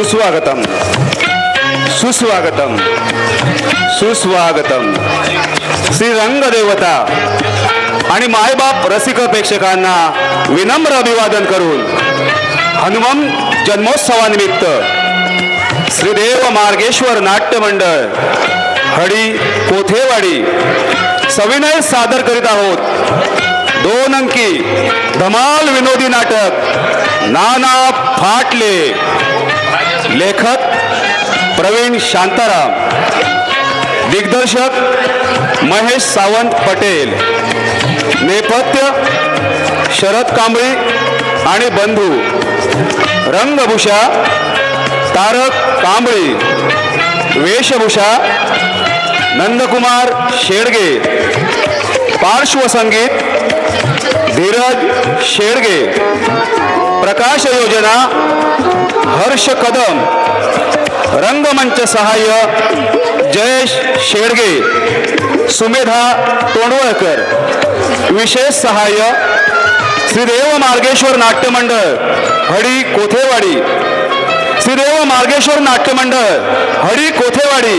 सुस्वागतम सुस्वागतम सुस्वागतम. श्री रंगदेवता आणि मायबाप रसिक प्रेक्षकांना विनम्र अभिवादन करून हनुमान जन्मोत्सवानिमित्त श्रीदेव मार्गेश्वर नाट्य मंडळ हडी कोथेवाडी सविनय सादर करीत आहोत 2 अंकी धमाल विनोदी नाटक नाना फाटले. लेखक प्रवीण शांताराम, दिग्दर्शक महेश सावंत पटेल, नेपथ्य शरद कांबळी आणि बंधू, रंगभूषा तारक कांबळी, वेशभूषा नंदकुमार शेडगे, पार्श्वसंगीत धीरज शेडगे, प्रकाश योजना हर्ष कदम, रंगमंच सहाय्य जयेश शेडगे, सुमेधा तोंडवळकर, विशेष सहाय्य श्रीदेव मार्गेश्वर नाट्य मंडळ हडी कोथेवाडी. श्रीदेव मार्गेश्वर नाट्य मंडळ हडी कोथेवाडी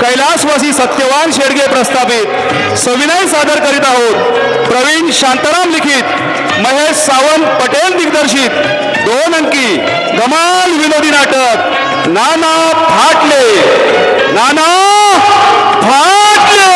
कैलासवासी सत्यवान शेडगे प्रस्थापित सविनय सादर करीत आहोत. प्रवीण शांताराम लिखित महेश सावंत पटेल दिग्दर्शित 2 अंकी धमाल विनोदी नाटक नाना फाटले. नाना फाटले.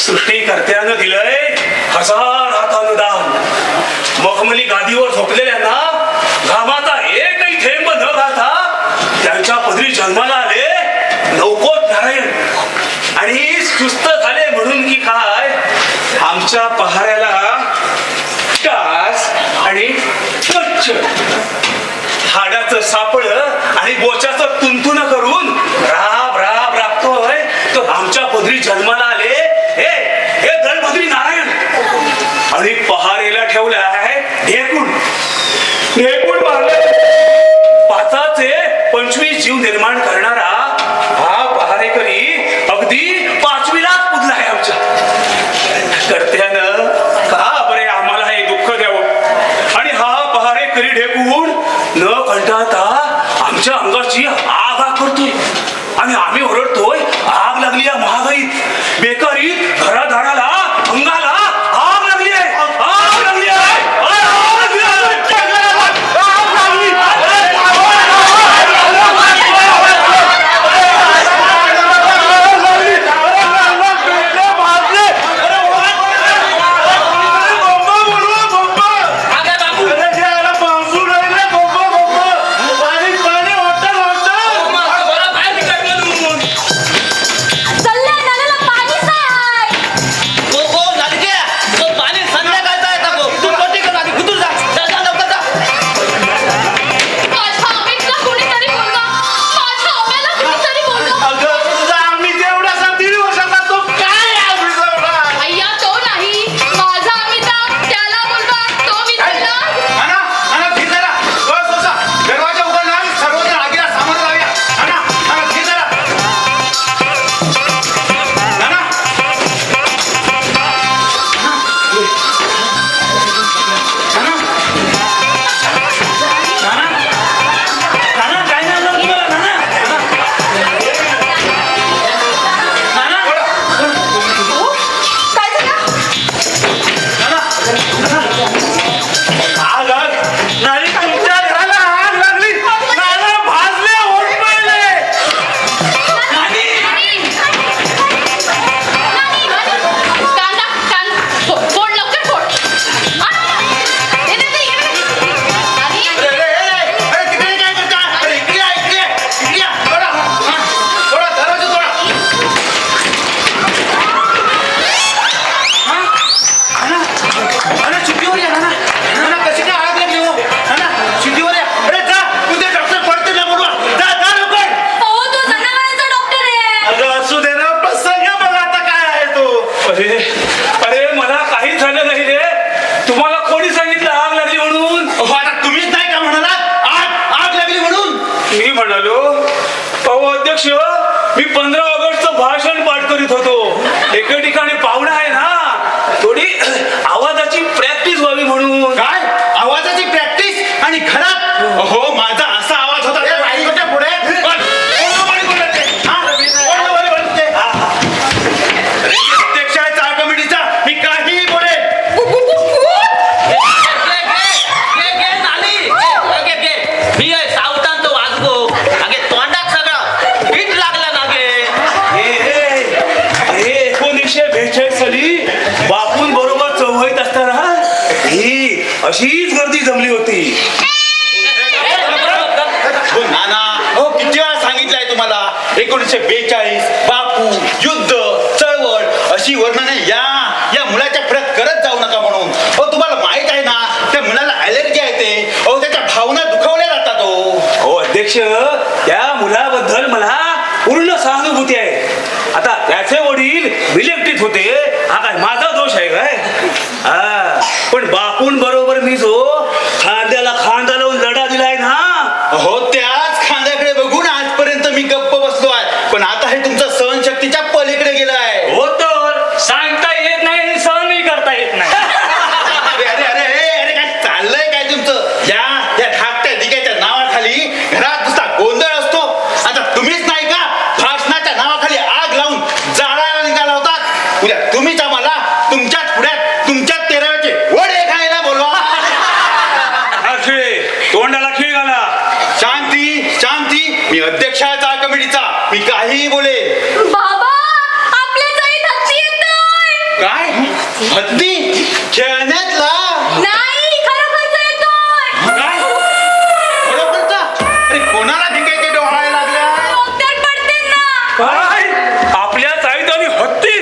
सृष्टीकर्त्यानं दिलंय हजार हातानं दान. मखमली गादीवर झोपलेल्यांना घामाचा एकही थेंब न घालता त्यांच्या पदरी जन्माला आले लवकोत नारायण आणि सुस्त झाले म्हणून की काय आमच्या पहाऱ्याला टास आणि कच्च हाडाचं सापळ आणि बोचाचं तुंतुन करून राब राब राबतोय तो आमच्या पदरी जन्माला आले हे दलभद्री नारायण आणि पहारेला ठेवला आहे ढेकूण मारले 5चे 25 जीव निर्माण करणारा हा पहारेकरी अगदी 5वीलाच पुजला आहे आमच्या कर्त्यानं का बरे आम्हाला हे दुःख द्यावं आणि हा पहारेकरी ढेकूण न कंटाळता आमच्या अंगाची आग करतोय आणि आम्ही ओरडतोय आग लागली या महागाईत बेकारीत घरादाराला अंगाला आग लागली आहे आग लागली आहे अरे मला काहीच झालं नाही रे तुम्हाला कोणी सांगितलं आग लागली म्हणून आता तुम्हीच नाही का म्हणाला आग लागली म्हणून मी म्हणालो अहो अध्यक्ष मी 15 ऑगस्टचं भाषण पाठ करीत होतो एके ठिकाणी पाहुणा आहे ना थोडी आवाजाची प्रॅक्टिस व्हावी म्हणून काय आवाजाची प्रॅक्टिस आणि घरात हो माझा असा आवाज होता पुढे मी काही बोले सावतांत वाजगो अगे तोंडात सगळा पीठ लागला ना गे 1942 साली बापून बरोबर चौघाईत असताना ही अशीच गर्दी जमली होती नाना हो किती वेळा सांगितलंय तुम्हाला 1942 बापू युद्ध चळवळ अशी वर्णने या मुलाच्या प्रत करत जाऊ नका म्हणून हो तुम्हाला माहित आहे ना त्या मुलाला ॲलर्जी आहे ते हो त्याच्या भावना दुखावल्या जातात हो अध्यक्ष त्या मुलाबद्दल मला पूर्ण सहानुभूती आहे आता त्याचे वडील इलेक्ट्रिक होते हा काय माझा दोष आहे काय पण बापून बरोबर मी जो खांद्याला खांदा लावून लढा दिलाय ना हो त्याच खांद्याकडे बघून आजपर्यंत मी गप्प बसलो आहे पण आता हे तुमचं सहनशक्तीच्या पलीकडे गेलं आहे हो तर सांगता येत नाही सहनही करता येत नाही अरे काय चाललंय काय तुमचं या धाकट्या दिग्याच्या नावाखाली घरात नुसता गोंधळ असतो आता तुम्हीच नाही का भाषणाच्या नावाखाली आग लावून जाळायला निघाला होता उद्या तुम्हीच आम्हाला तुमच्याच पुढ्यात तुमच्याच तेराव्याचे वडे खायला बोलवा तोंडाला खीळ घाला शांती मी अध्यक्ष आहे त्या कमिटीचा मी काहीही बोलेन बाबा आपल्या जाईत हत्ती येतोय काय हत्ती खेळण्यातला नाही खरोखरच येतोय काय बरोबरचा अरे कोणाला भिकायचे डोहाळे लागल्या डॉक्टर पडते ना काय आपल्या चाळीत आणि हत्ती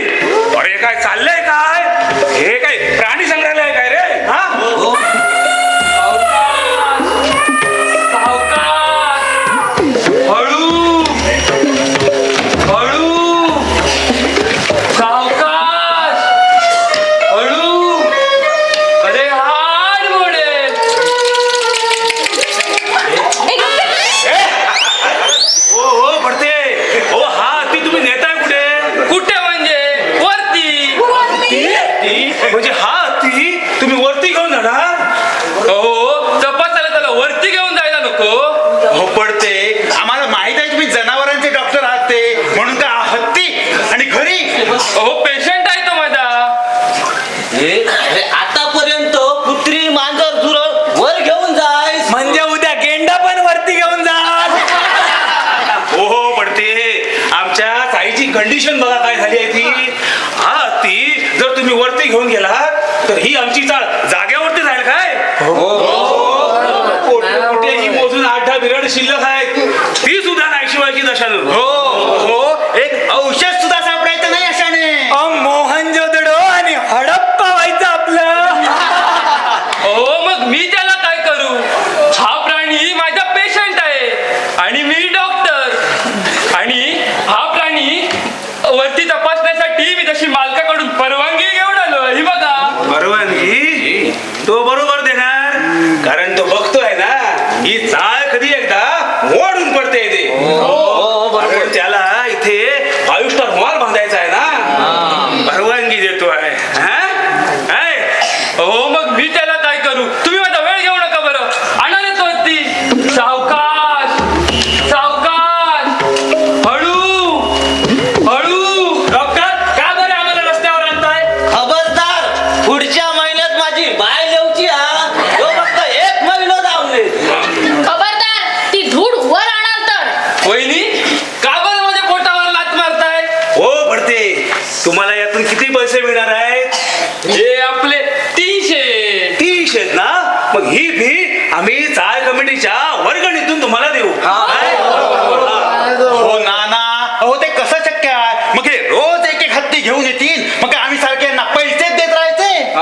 कंडिशन बघा काय झाली आहे ती. हा हत्ती जर तुम्ही वरती घेऊन गेलात तर ही आमची चाळ जाग्यावरती जाईल काय. पोटे ही मोजून 8-10 बिरड शिल्लक आहेत, ती सुद्धा नाही शिवायची दशानं. हो एक औषध सुद्धा सापडायचं नाही अशाने. मोहनजोदडो आणि हडप्पा व्हायचं आपलं. हो मग मी त्याला काय करू. हा प्राणी माझा पेशंट आहे आणि मी डॉक्टर. आणि हा प्राणी वरती तपासण्यासाठी मी तशी मालकाकडून परवानगी घेऊन आलो. ही बघा. परवानगी तो बरोबर देणार, कारण तो बघतोय ना ही चाळ कधी एकदा मोडून पडते ते. कारण त्याला इथे 5 स्टार मॉल बांधायचा आहे ना, परवानगी देतोय. हो मग मी त्याला काय करू. तुम्ही माझा वेळ घेऊ नका बरं. आणा रे तो हत्ती. सावकाश सावकाश, हळू हळू. डॉक्टर का बरं आम्हाला रस्त्यावर आणताय. खबरदार, पुढच्या महिन्यात माझी बाय लेवची हा. तो फक्त 1 महिना जाऊन खबरदार, ती धूळ वर आणणार तर. वहिनी का बरं माझ्या पोटावर लात मारताय. हो पडते. तुम्हाला यातून किती पैसे मिळणार आहेत. हे आपले 300. 300 ना. मग ही फी आम्ही चाळ कमिटीच्या वर्गणीतून तुम्हाला देऊ. हो नाना, अहो ते कसं शक्य आहे. मग हे रोज एक एक हत्ती घेऊन येतील, मग काय आम्ही सारख्यांना पैसेच देत राहायचे.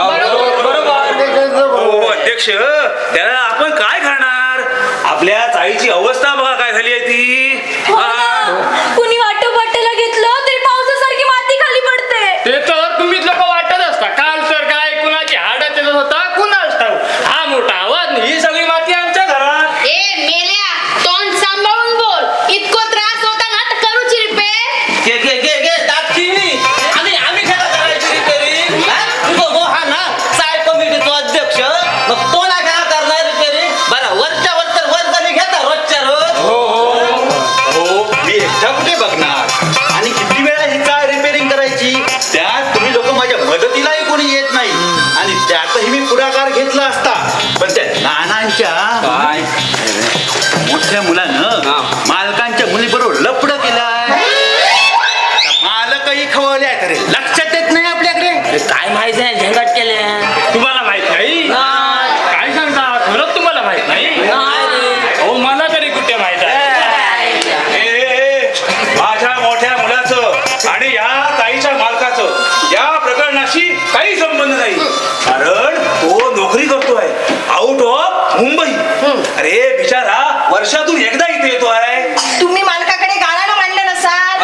हो अध्यक्ष, त्याला आपण काय करणार. आपल्या चाळीची अवस्था बघा काय झाली आहे ती. हो ना, कुणी वाटेला घेतलं तरी पावसासारखी माती खाली पडते. ते तर तुम्हीच लोक वाटत असता. काल तर काय कुणाची हाडा त्याचा होता कुणाच ठाऊ. हा मोठा आवाज नाही. ही सगळी माती आमच्या घरात. ए मेल्या, तोंड सांभाळून बोल. इतको त्रास होता ना तर करूची रिपेअर. घे घे घे घे दाखिनी. आम्ही खेळा करायची रिपेअरिंग. तो हा ना चाळ कमिटीचा अध्यक्ष, मग तो ना खेळा करणार रिपेअरिंग. बरं वरच्या वर तर वर्गणी घेता रोजच्या रोज. हो मी एकटा कुठे बघणार आणि किती वेळा ही चाळ रिपेअरिंग करायची. त्यात तुम्ही लोक माझ्या मदतीलाही कोणी येत नाही आणि त्यातही मी पुढाकार घेतला असता. पण त्या नानांच्या मोठ्या मुलानं मालकांच्या मुलीबरोबर लपडं केलंय. आता मालकही खवळले आहे तरी लक्षात येत नाही आपल्याकडे. काय माहिती आहे झंगाट केल्या. तुम्हाला माहित नाही. काय सांगता. खरंच तुम्हाला माहित नाही. हो मला तरी कुठे माहित आहे. माझ्या मोठ्या मुलाचं आणि या ताईच्या मालकाचं या प्रकरणाशी काही संबंध नाही, कारण तो नोकरी करतोय आउट ऑफ मुंबई. अरे बिचारा वर्षातून एकदा इथे येतोय. तुम्ही मालकाकडे गाळानं मांडलं नसाल.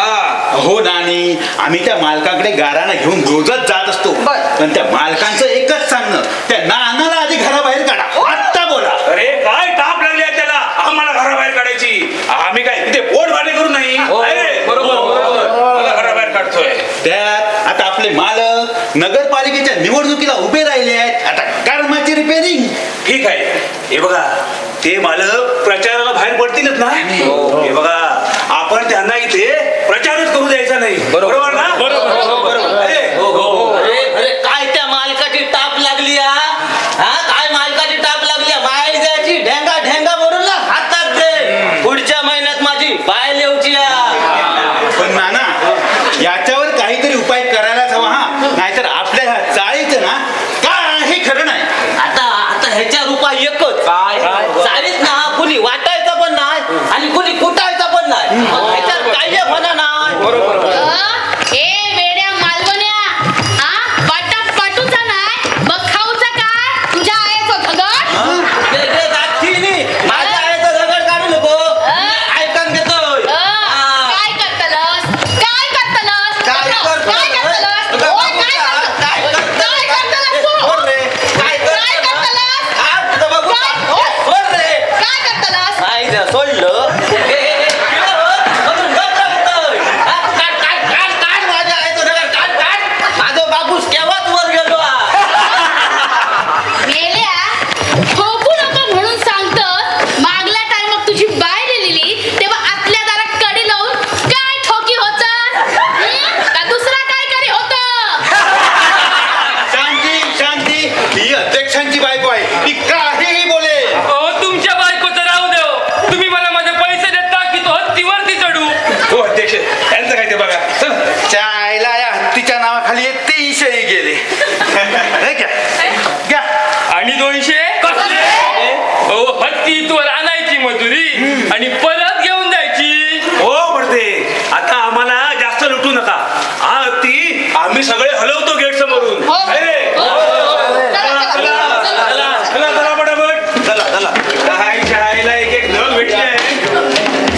हो नानी, आम्ही त्या मालकाकडे गाराणं घेऊन रोजच जात असतो. पण त्या मालकांचं एकच सांगणं, त्या नानाला आधी घराबाहेर काढा. आत्ता बोला. अरे काय टाप लागली आहे त्याला आम्हाला घराबाहेर काढायची. आम्ही काय तिथे पोट भाडे करू नाही. घराबाहेर काढतोय. त्यात आता आपले मालक नगरपालिकेच्या निवडणुकीला उभे राहिले आहेत. आता कर्माची रिपेअरिंग. ठीक आहे. हे बघा ते मालक प्रचाराला बाहेर पडतीलच ना. हे बघा आपण त्यांना इथे प्रचारच करू द्यायचा नाही. बरोबर ना. बरोबर. अरे काय त्या मालकाची टाप लागली हा. काय मालकाची टाप लागली. बाहेर जायची ढेंगा ढेंगा म्हणून ना हातात दे. पुढच्या महिन्यात माझी बाय लेवची. पण नाना, याच्यावर काहीतरी उपाय करायलाच हवा. नाहीतर आपल्या ह्या चाळीचं ना काही खरं नाही. आता ह्याच्या रूपा एकच. चाळीत ना कुणी वाटायचं पण नाही आणि कुणी कुटायचं पण नाही. ह्याच्यात काही म्हणा नाही. ए वेड्या मालवण्या, हा वाटा पाटूचा नाही मग खाऊचा काय. तुझ्या आईचं घगड. ते दाखिनी, माझ्या आईचं दगड काढू नको. ऐकून घेतोय. काय करतलस. काय करतलस. काय करतलस? काय करतलस. तुला ओ, बघू काय का? करतलस? काय करतलस? काय करतलस तू? सोड रे. काय काय करतलस? करतलस. हा, तुला बघू का? काय? सोड रे. काय करतलस. नाही द्या, सोडलं. हे, म्हणून घबरावतोय. हा, काय हत्तीवर आणायची मजुरी आणि परत घेऊन जायची. हो पडते, आता आम्हाला जास्त लुटू नका. हा हत्ती आम्ही सगळे हलवतो गेट समोरून. हो. है रे? चला, चला, चला, चला. चला चला पटापट. चला चला. काय चहायला एक एक नग भेटले.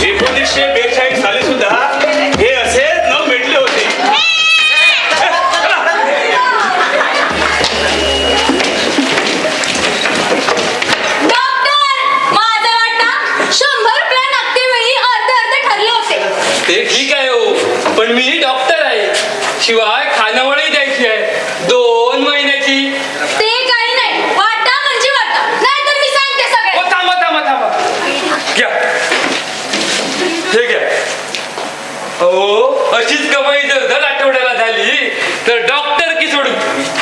1942 साली सुद्धा हे असेच नग भेटले होते. चला. डॉक्टर, माझा वाटा 100 रुपये लागते वेळी अर्धे ठरले होते. ते ठीक आहे हो, पण मी डॉक्टर आहे. शिवाय खानावळी द्यायची आहे 2 महिन्याची. ते काही नाही, वाटा म्हणजे वाटा, नाहीतर मी सांगते ओ सगळे. थांबा थांबा थांबा, घ्या हे घ्या. हो, अशीच कमाई जर दर आठवड्याला झाली तर डॉक्टर की सोडून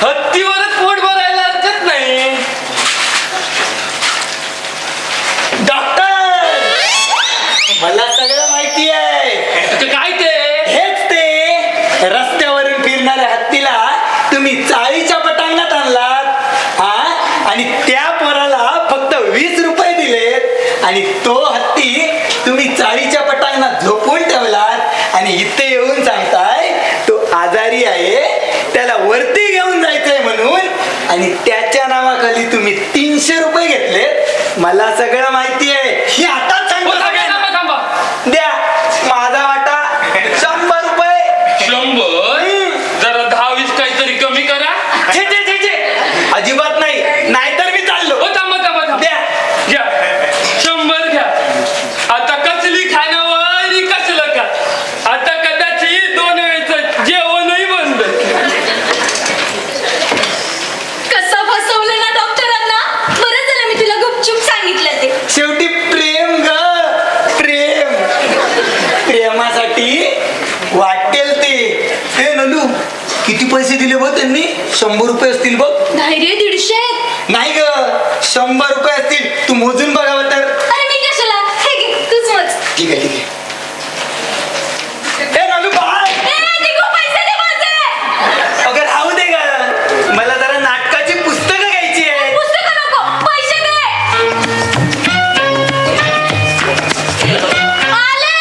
हत्तीवरच पोट भरायला हरकत नाही. डॉक्टर, मला सगळं माहिती आहे. तुझं काय ते? हेच ते रस्त्यावरून फिरणाऱ्या हत्तीला तुम्ही चाळीच्या पटांगणात आणलात, हा, आणि त्या पोराला फक्त 20 रुपये दिलेत, आणि तो हत्ती तुम्ही चाळीच्या पटांगणात झोपून ठेवलात, आणि इथे येऊन सांगताय तो आजारी आहे, त्याला वरती घेऊन जायचंय म्हणून, आणि त्याच्या नावाखाली तुम्ही 300 रुपये घेतलेत. मला सगळं माहिती आहे. हे आता ओ सांगतो थांबा सगळ्यांना. थांबा थांबा. द्या माझा वाटा 100 रुपये. 100? जरा 10-20 काहीतरी कमी करा. छे छे छे छे, अजिबात नाही, नाहीतर मी चाललो. ओ थांबा थांबा थांबा. द्या. घ्या 100 घ्या. आता कसली खानावळी कसलं का, आता कदाचित 2 वेळचं जेवणही बंद. कसं फसवलं ना डॉक्टरांना. बरं झालं मी तुला गुपचूप सांगितलं ते. शेवटी प्रेम ग, प्रेम. प्रेमासाठी वाटेल ते. हे नलू, किती पैसे दिले बघ त्यांनी? 100 रुपये असतील बघ. धैर्य 150. नाही ग, 100 रुपये असतील. तू मोजून बघावं तर. अरे मी कशाला, हे घे तूच मत. ठीक आहे ठीक आहे. हे नलू बाय. दिगो पैसे दे माझे. अगं राहू दे ग, मला जरा नाटकाची पुस्तकं घ्यायची आहे. पुस्तकं नको, पैसे दे. आले.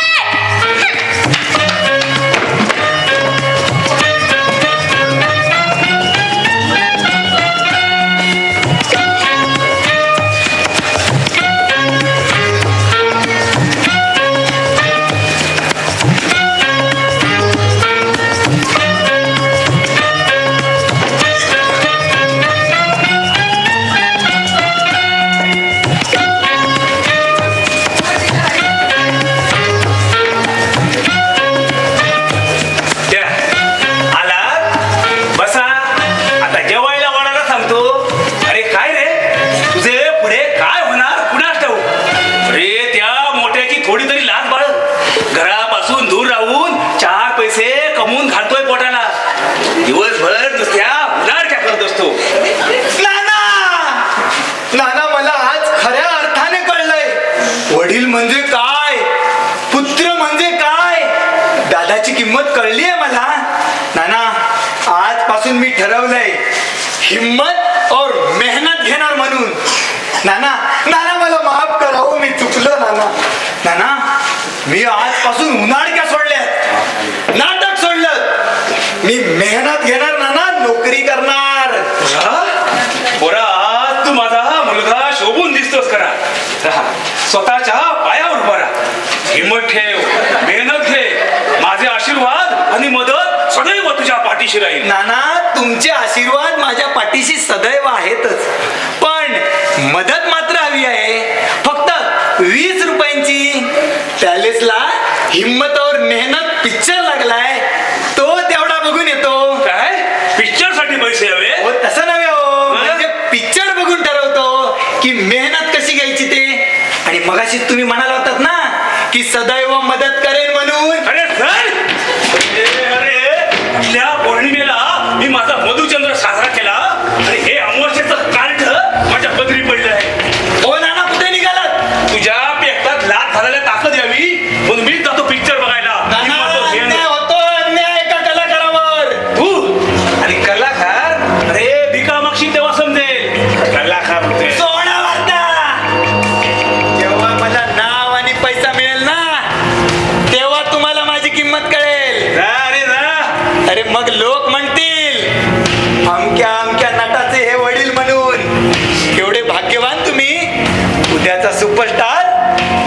द्या. आलात? बसा. आता जेवायला वाढायला सांगतो. अरे काय रे, तुझे पुढे काय होणार कुणास ठाऊक. अरे त्या मोठ्याची थोडी तरी लाज बाळ. घरापासून दूर राहून 4 पैसे कमवून घालतोय पोटाला. दिवसभर नुसत्या उलाढक्या करत असतो. नाना, नाना, मला आज खऱ्या अर्थाने कळलंय वडील म्हणजे काय, पुत्र म्हणजे काय. दादाची किंमत कळली आहे मला. नाना, आजपासून मी ठरवलंय हिम्मत और मेहनत घेणार म्हणून. नाना, नाना, मला माफ करा हो, मी चुकलो नाना. नाना, मी आजपासून उन्हाळक्या सोडल्यात, नाटक सोडलं. मी मेहनत घेणार नाना, नोकरी करणार. पोरा, आज तू माझा मुलगा शोभून दिसतोस करा. स्वतःच्या पायावर उभा राहा. हिम्मत ठेव, मेहनत घे. माझे आशीर्वाद आणि मदत सदैव तुझ्या पाठीशी राहील. नाना, तुमचे आशीर्वाद माझ्या पाठीशी सदैव आहेतच, पण मदत मात्र हवी आहे. फक्त 20 रुपयांची. पॅलेसला हिम्मत और मेहनत पिक्चर लागलाय, तो तेवढा बघून येतो. काय पिक्चर साठी पैसे हवे? हो, तसं नव्हे हो, म्हणजे पिक्चर बघून ठरवतो की मेहनत कशी घ्यायची ते. आणि मगाशी तुम्ही म्हणाला होतात ना की सदैव मदत करेन म्हणून. अरे चल. अरे कुठल्या पौर्णिमेला मी माझा मधुचंद्र साजरा केला आणि हे अमावस्येचं कार्ड माझ्या पदरी पडलं आहे. हो नाना, कुठे निघालात? तुझ्या पेटात लात घालायला ताकद यावी म्हणून मीच जातो पिक्चर बघायला. नाना, अन्याय होतो, अन्याय एका कलाकारावर. तू आणि कलाकार, अरे भिका मागशील तेव्हा समजेल. कलाकार होते. सोळा वाजता उद्याचा सुपरस्टार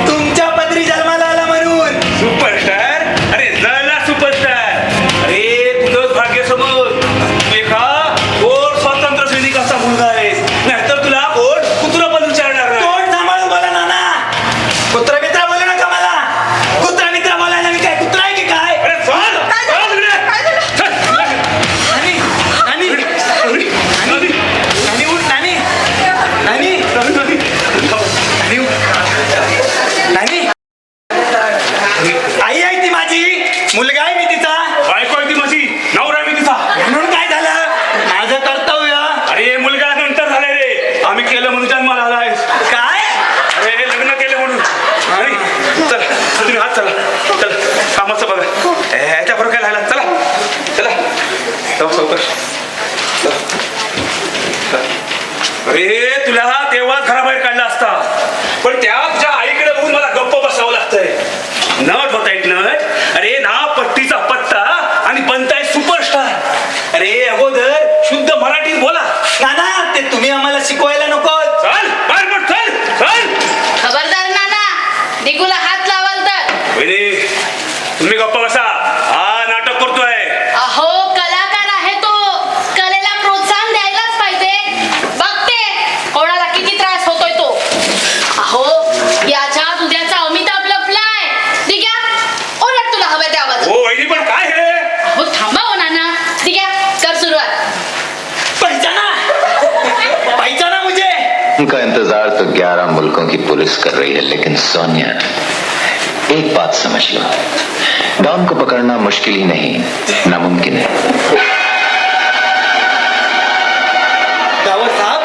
तुमच्या पदरी जन्माला आला म्हणून. सुपरस्टार? अरे झाला सुपरस्टार. अरे तुझं भाग्य समज, तू एका कोण स्वातंत्र्य सैनिकाचा मुलगा आहेस, नाहीतर तुला कोण कुत्रा पण विचारणार नाही. तोंड सांभाळून बोला नाना. कुत्रा मित्रा बोलू नका मला. कुत्रा मित्रा बोलायला मी काय कुत्रा आहे की काय? अरे चल, चल इकडे. चल. नानी, नानी, नानी. नानी उठ, नानी. नानी, नानी उठ. नानी. आई आहे ती माझी, मुलगा आहे मी तिचा. बायको आहे ती माझी, नवरा आहे मी तिचा. म्हणून काय झालं? माझं कर्तव्य. अरे मुलगा नंतर झालाय रे, आम्ही केलं म्हणून जन्माला आलायस. काय? अरे लग्न केलं म्हणून. आणि चल तुम्ही हात चला, चल कामाचं बघा. ह्याच्या बरोबर काय राहिला, चला चला सावकाश. अरे तुला तेव्हा घराबाहेर काढला असता, पण त्या तुझ्या आईकडे बघून मला गप्प बसावं लागतंय. नट होता येत नट. अरे ना पट्टीचा पत्ता आणि बनताय सुपरस्टार. अरे अगोदर शुद्ध मराठीत बोला. नाना, ते तुम्ही आम्हाला शिकवायला नको. चल बाहेर पड, चल चल. खबरदार नाना, दिगूला हात लावाल तर. वहिनी तुम्ही गप्प बसा, हा नाटक करतोय. अहो कलाकार आहे तो, कलेला प्रोत्साहन द्यायलाच पाहिजे. बघते कोणाला किती त्रास होतोय तो. अहो याच्यात उद्याचा अमिताभ लपलाय. ठीक आहे, ओरड तुला हवं त्या आवाजात. हो वहिनी पण काय हे. अहो थांबा हो नाना. ठीक आहे, कर सुरुवात. पहचाना, पहचाना मुझे. उनका इंतजार तो 11 मुल्कों की पुलिस कर रही है, लेकिन सोनिया, एक बात समझ लो, डॉन को पकड़ना मुश्किल ही नहीं, नामुमकिन है. डावर साहब,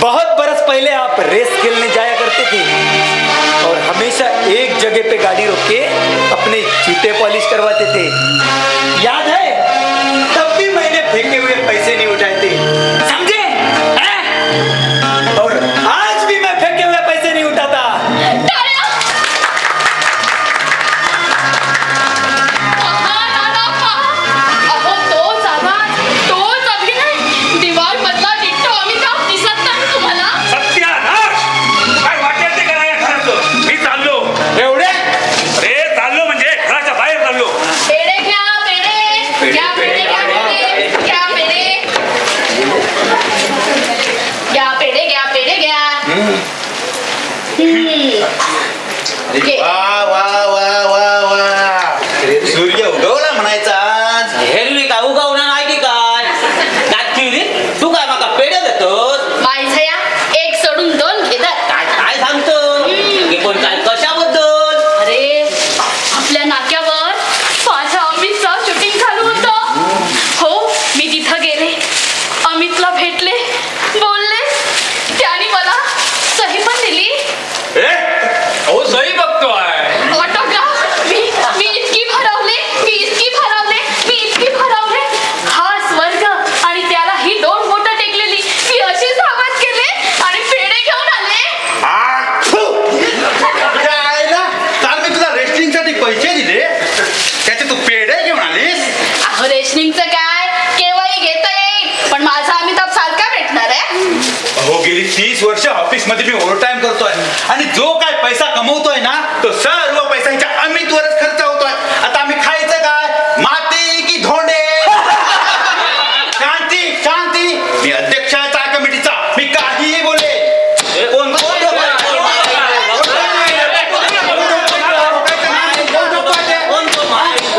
बहुत बरस पहले आप रेस खेलने जाया करते थे और हमेशा एक जगह पे गाड़ी रोक के अपने जूते पॉलिश करवाते थे. याद है? तब भी मैंने फेंके हुए पैसे नहीं उठाए थे, समझे? हैं? और आज भी मैं फेंके हुए पैसे नहीं उठाता. टाळ्या! पहा नाना, पहा. अहो तोच आवाज, तोच अभिनय. दिवार मधला डिट्टो अमिताभ दिसत नाही तुम्हाला? सत्यानाश. काय वाटेल ते करा या घराचं. मी चाललो. एवढे अरे चाललो म्हणजे घराच्या बाहेर चाललो. पेढे घ्या, पेढे. घ्या पेढे, घ्या पेढे. घ्या पेढे. घ्या पेढे, घ्या पेढे, घ्या. घे. वा वा वा वा वा, सूर्य उगवला म्हणायचा आज. हेरवी काय उगवणार नाही की काय? दाखिवली तू काय माका पेढे देतोस? माझ्या एक सोडून दोन घेतात. काय काय सांगतो की पण काय कशाबद्दल? अरे आपल्या नाक्यावर माझ्या अमितचं शूटिंग चालू होतं. हो मी तिथं गेले, अमितला भेटले, बोलले. त्याने मला सही पण दिली. हो सही बघतोय. ऑटोग्राफ मी इतकी भरवले, मी इतकी भरवले, मी इतकी भरवले. खास वर्ग आणि त्याला ही 2 बोटं टेकलेली. मी अशीच आवाज केले आणि पेढे घेऊन आले. आ, फु. काय ना, काल मी तुला रेस्टिंगसाठी पैसे दिले, त्याचे तू पेढे घेऊन आलीस. अहो रेशनिंगचं काय, केव्हाही घेता येईल, पण माझा अमिताभ सारखा भेटणार आहे. हो गेली 30 वर्ष ऑफिस मध्ये मी ओव्हर टाइम करतोय आणि जो काय पैसा कमवतोय ना, तो सर्व पैसा ह्याच्या अमितवरच खर्च होतोय. आता आम्ही खायचं काय, माती की धोंडे? शांती शांती. मी अध्यक्ष आहे चाळ कमिटीचा, मी काहीही बोले. कोण कोण बघा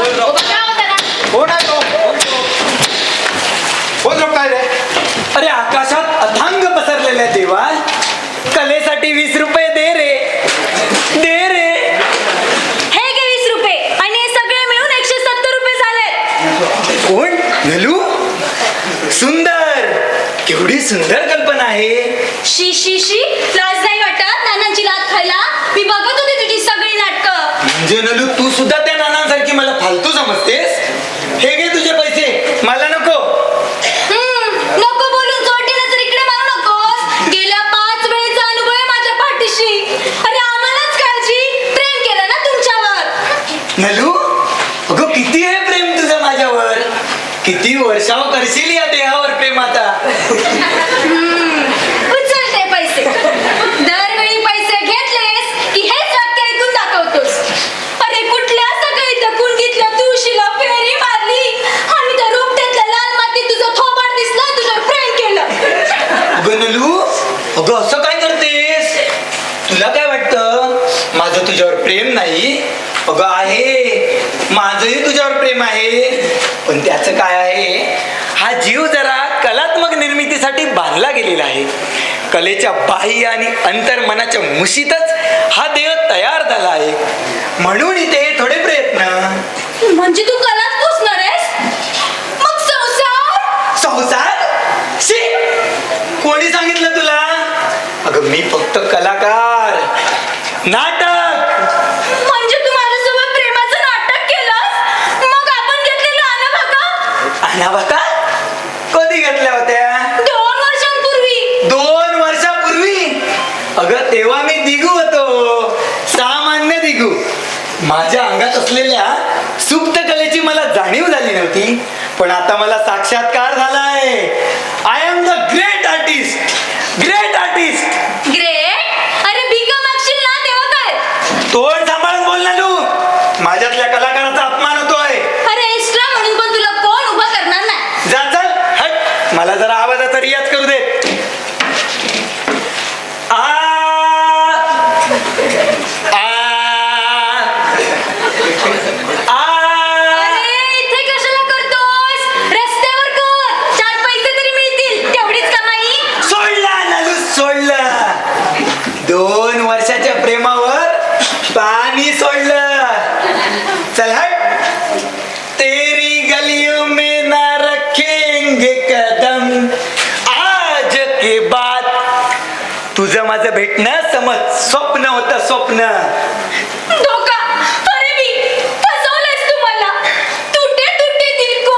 हो जरा. कोण आहे तो? कोण झोपताय रे? अरे आकाशात अथांग पसरलेल्या देवा, कलेसाठी 20 रुपये दे रे, दे रे. हे घे 20 रुपये आणि हे सगळे मिळून 170 रुपये झाले. कोण? नलू? सुंदर, केवढी सुंदर कल्पना आहे. शी शी शी, लाज नाही वाटत नानांची लात खायला? मी बघत होते तुझी सगळी नाटकं. म्हणजे नलू, तू सुद्धा त्या नानांसारखी मला फालतू समजतेस? हे घे तुझे पैसे, मला नको. नको बोलून चोटीने तर इकडे मारू नकोस. गेल्या 5 वेळेचा अनुभव आहे माझ्या पाठीशी. अरे आम्हालाच काळजी, प्रेम केलं ना तुमच्यावर. नलू, अगं किती आहे प्रेम तुझं माझ्यावर. किती वर्षाव करशील या देहावर प्रेम आता. उचल ते पैसे. दरवेळी तुझ्यावर प्रेम नाही? अगं आहे, माझंही तुझ्यावर प्रेम आहे. पण त्याचं काय आहे, हा जीव जरा कलात्मक निर्मितीसाठी बांधला गेलेला आहे. कलेच्या बाह्य आणि अंतर्मनाच्या मुशीतच हा देह तयार झाला आहे. म्हणून इथे थोडे प्रयत्न. म्हणजे तू कलाच पुसणार आहेस? मग संसार? संसार? शी, कोणी सांगितलं तुला? अगं मी फक्त कलाकार, नाटक. म्हणजे तू माझ्यासोबत प्रेमाचं नाटक केलंस? मग आपण घेतलेलं अनाभाका? अनाभाका कधी घेतल्या होत्या? 2 वर्षांपूर्वी. 2 वर्षापूर्वी? अगं तेव्हा मी दिगू होतो, सामान्य दिगू. माझ्या अंगात असलेल्या सुप्त कलेची मला जाणीव झाली नव्हती, पण आता मला साक्षात्कार झालाय. I am the great artist, great artist. Great? अरे भिका मागशील ना तेव्हा काय? तोड सांभाळून बोल ना तू, माझ्यातल्या कलाकाराचा अपमान होतोय. अरे एक्स्ट्रा म्हणून पण तुला कोण उभा करणार नाही. जा चल हट, मला जरा आवाजाचा रियाज करू दे. आ अरे इथे कशाला करतोस? रस्त्यावर कर, 4 पैसे तरी मिळतील, तेवढीच कमाई. सोडला नालू, सोडला. 2 वर्षाच्या प्रेमावर पाणी सोडलं. चल हट. तेरी गलियों में ना रखेंगे कदम आज के बाद. तुझं माझं भेटणं समज स्वप्न होतं, स्वप्न. धोका, फरेबी, फसवलंस तू मला. टूटे टूटे दिल को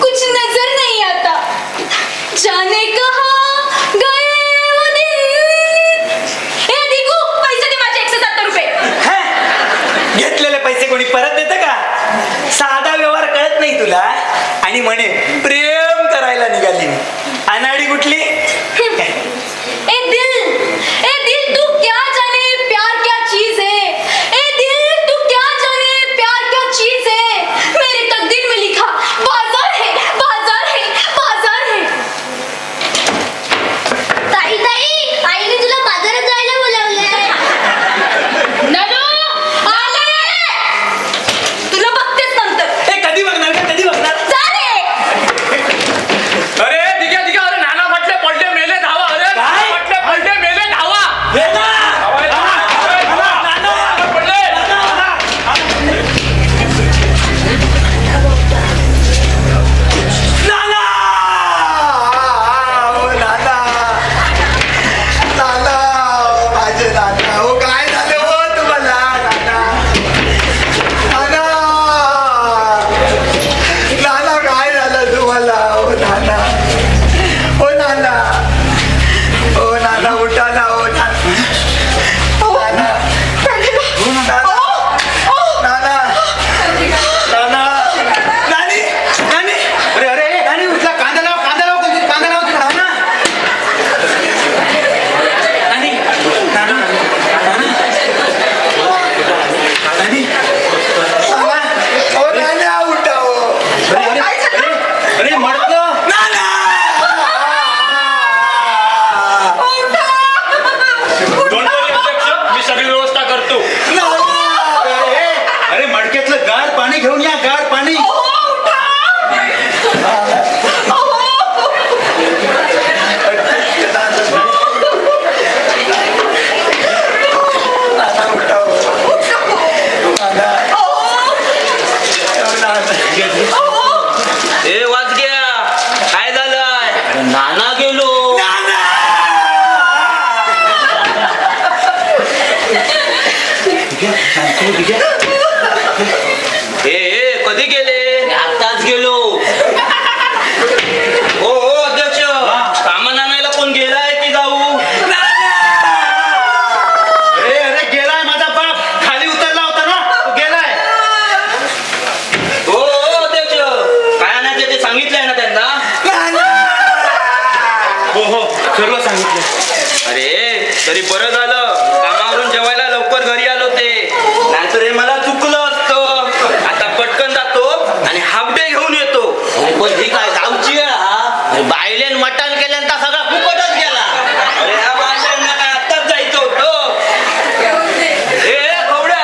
कुछ नजर नहीं आता. जाने कहाँ गए वो दिन. ए दिगू, पैसे दे माझे 170 रुपये. हं? घेतलेले पैसे कोणी परत देतं का? साधा व्यवहार कळत नाही तुला? आणि म्हणे प्रेम करायला निघाली. अनाडी कुठली? ए दिल तू क्या जाने प्यार क्या चीज है. ए दिल तू क्या जाने प्यार क्या चीज है. मेरी तकदीर में लिखा बाजार है, बाजार है, बाजार है. ताई ताई, आईने तुला बाजारात जायला बोलावलंय. ननू, आले. तुला बघतेच नंतर. ए कधी बघणार का, कधी बघणार? जा रे. अरे दिग्या दिग्या, अरे नाना म्हटले पडले मेले धावा. अरे काय? म्हटले पडले मेले धावा. हे ना! धावा, धावा, धावा, धावा, पडले. नाना! ओ नाना! नाना! माझे नाना! ओ काय झालं हो तुम्हाला, नाना? नाना! नाना, काय झालं तुम्हाला? ओ नाना! ओ नाना! ओ नाना, उठा ना, ओ नाना! नाना! ओ नाना! नाना! नाना! नानी! नानी! अरे अरे नानी, उठला. कांदा लाव, कांदा लाव, कांदा लाव तिकडे. नाना! नानी! नाना! नाना! नानी! नाना! ओ नाना, उठा हो. अरे मडकं. नाना! दोन तरी अध्यक्ष, मी सगळी व्यवस्था करतो. अरे मडक्यातलं गार पाणी घेऊन या, गार पाणी. नाना, उठा हो. नाना! ओ नाना! ए वाजग्या, काय झालंय? अरे नाना गेलो. नाना! ए कधी गेले? आताच गेलो. हो हो अध्यक्ष, सामान आणायला कोण गेलाय की जाऊ? अरे अरे गेलाय माझा बाप, खाली उतरला होता ना, तो गेलाय. हो हो अध्यक्ष, काय आणायचं ते सांगितलंय ना त्यांना? हो हो, सर्व सांगितलं. अरे तरी बरं झालं, कामावरून जेवायला लवकर घरी आलो ते. नाहीतर हे मला चुकलं असतं. आता पटकन जातो आणि हाफ डे घेऊन येतो. पण ही काय गावची आहे हा? बायलेन मटण केल्यानंतर सगळा फुकटच गेला. अरे ह्या बायलेंना काय आत्ताच जायचं होतं. ए खवड्या,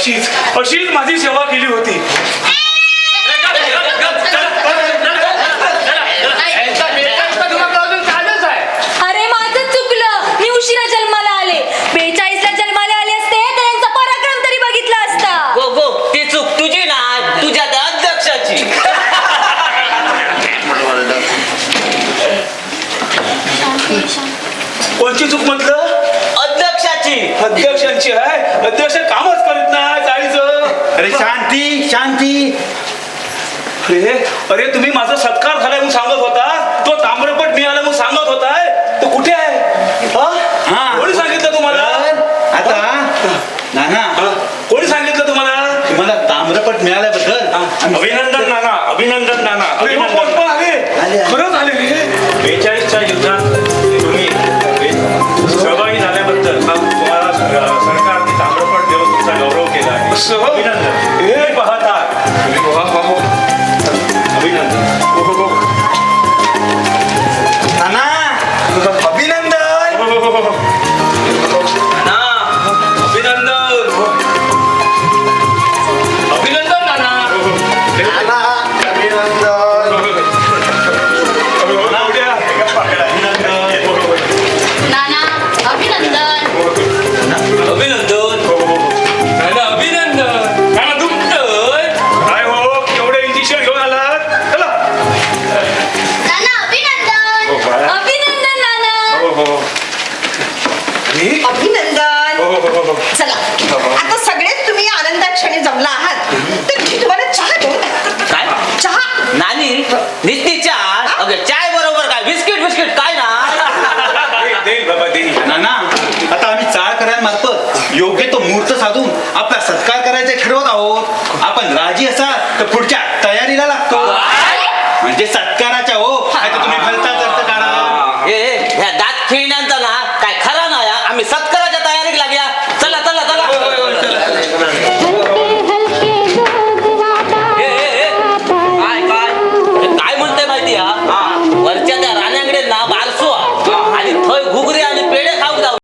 अशीच माझी सेवा केली होती. अरे माझं चुकलं, मी उशिरा जन्माला आले. 42ला जन्माला आले असते तर यांचा पराक्रम तरी बघितला असता. गो गो ती चूक तुझी ना, तुझ्या त्या अध्यक्षाची. कोणची चूक म्हटलं? अध्यक्षाची. अध्यक्षांची आहे. अध्यक्ष कामच करीत नाही जायचं. अरे शांती शांती. अरे तुम्ही माझा सत्कार झालाय म्हणून सांगत होता, तो ताम्रपट मिळाला म्हणून सांगत होताय, तो कुठे आहे? हा. कोणी सांगितलं तुम्हाला? आता नाना कोणी सांगितलं तुम्हाला? तुम्हाला ताम्रपट मिळाल्याबद्दल अभिनंदन नाना, अभिनंदन नाना, अरे हो, कोण अभिनंदन. पण आले? खरंच आले रे. 42च्या युद्धात तुम्ही सहभागी झाल्याबद्दल तुम्हाला सरकारने ताम्रपट देऊन तुमचा गौरव केला आहे. असं? अभिनंदन. हे हे पाहता अभिनंदन. नाना अभिनंदन. ना अभिनंदन. अभिनंदन नाना. नाना अभिनंदन. अभिनंदन. नाना अभिनंदन. नाना दुखतंय. काय हो, एवढे इंजेक्शन घेऊन आलात? चला. नाना अभिनंदन. अभिनंदन नाना. अभिनंदन. चला आता सगळेच तुम्ही आनंदात क्षणी जमला आहात तर मी तुम्हाला चहा देऊ. काय चहा. नानी निस्ती चहा. अगं चाय बरोबर काय बिस्किट बिस्किट काय ना. देईल बाबा देईल. नाना आता आम्ही चाळ करायमार्फत योग्य तो मुहूर्त साधून आपला सत्कार करायचे ठरवत आहोत. आपण राजी असाल तर पुढच्या तयारीला लागतो. म्हणजे सत्काराच्या हो. आता तुम्ही भलताच अर्थ काढा. ह्या दात खिळण्यांचा ना काय खरा नाही हा. आम्ही सत्काराच्या तयारीला लागल्या. चला चला चला. काय काय काय म्हणते माहिती हा. वरच्या त्या राण्यांकडे ना बारसू आणि थंय घुगरी आणि पेढे खाऊ जाऊ.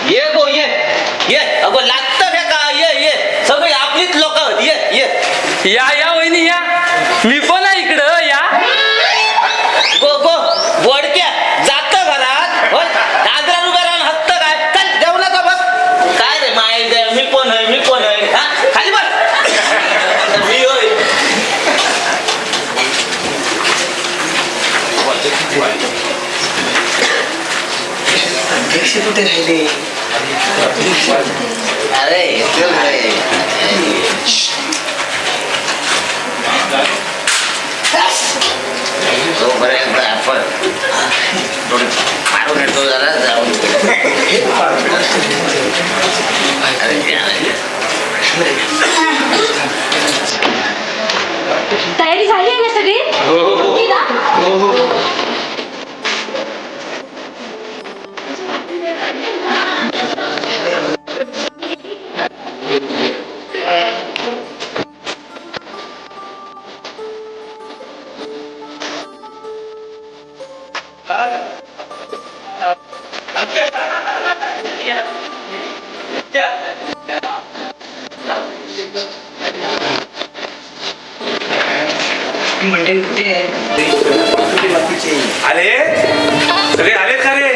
ये गो ये ये. अगो लागतं हे का. ये ये सगळी आपलीच लोक. ये ये या वहिनी या. मी पण आहे इकडं या. गो गो बोडक्या जात घरात. होय 10,000 रुपये राहून हसतं काय. चल जेवणाचा बघ. काय रे माय मी पण आहे मी पण आहे. हा खाली बस. मी होय. अध्यक्ष कुठे राहिले. अरे चल रे. तोपर्यंत आपण मारून येतो जरा जाऊन. अरे आले सगळे आले का रे?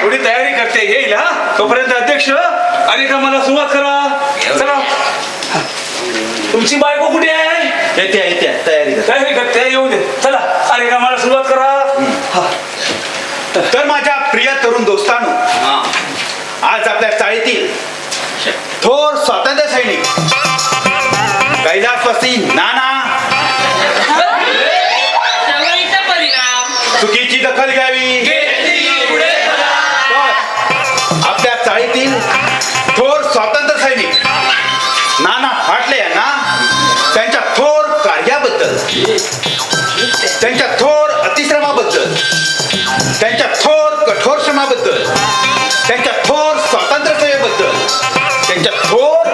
थोडी तयारी करते येईल हा. तोपर्यंत अध्यक्ष आणि का मला सुरुवात करा. चला तुमची बायको कुठे आहे? येत्या तयारी कर. तयारी करते येऊ दे. चला आणि का मला सुरुवात करा. तर माझ्या प्रिय तरुण दोस्तांनो, आज आपल्या चाळीतील थोर स्वातंत्र्य सैनिक कैलासवासी नाना सवयीचा परिणाम चुकीची दखल घ्यावी. तर आपल्या चाळीतील थोर स्वातंत्र्य सैनिक नाना पाटले यांना त्यांच्या थोर कार्याबद्दल, त्यांच्या थोर अतिश्रमाबद्दल, त्यांच्या थोर कठोर श्रमाबद्दल, त्यांच्या थोर स्वातंत्र्य सेवेबद्दल, त्यांच्या थोर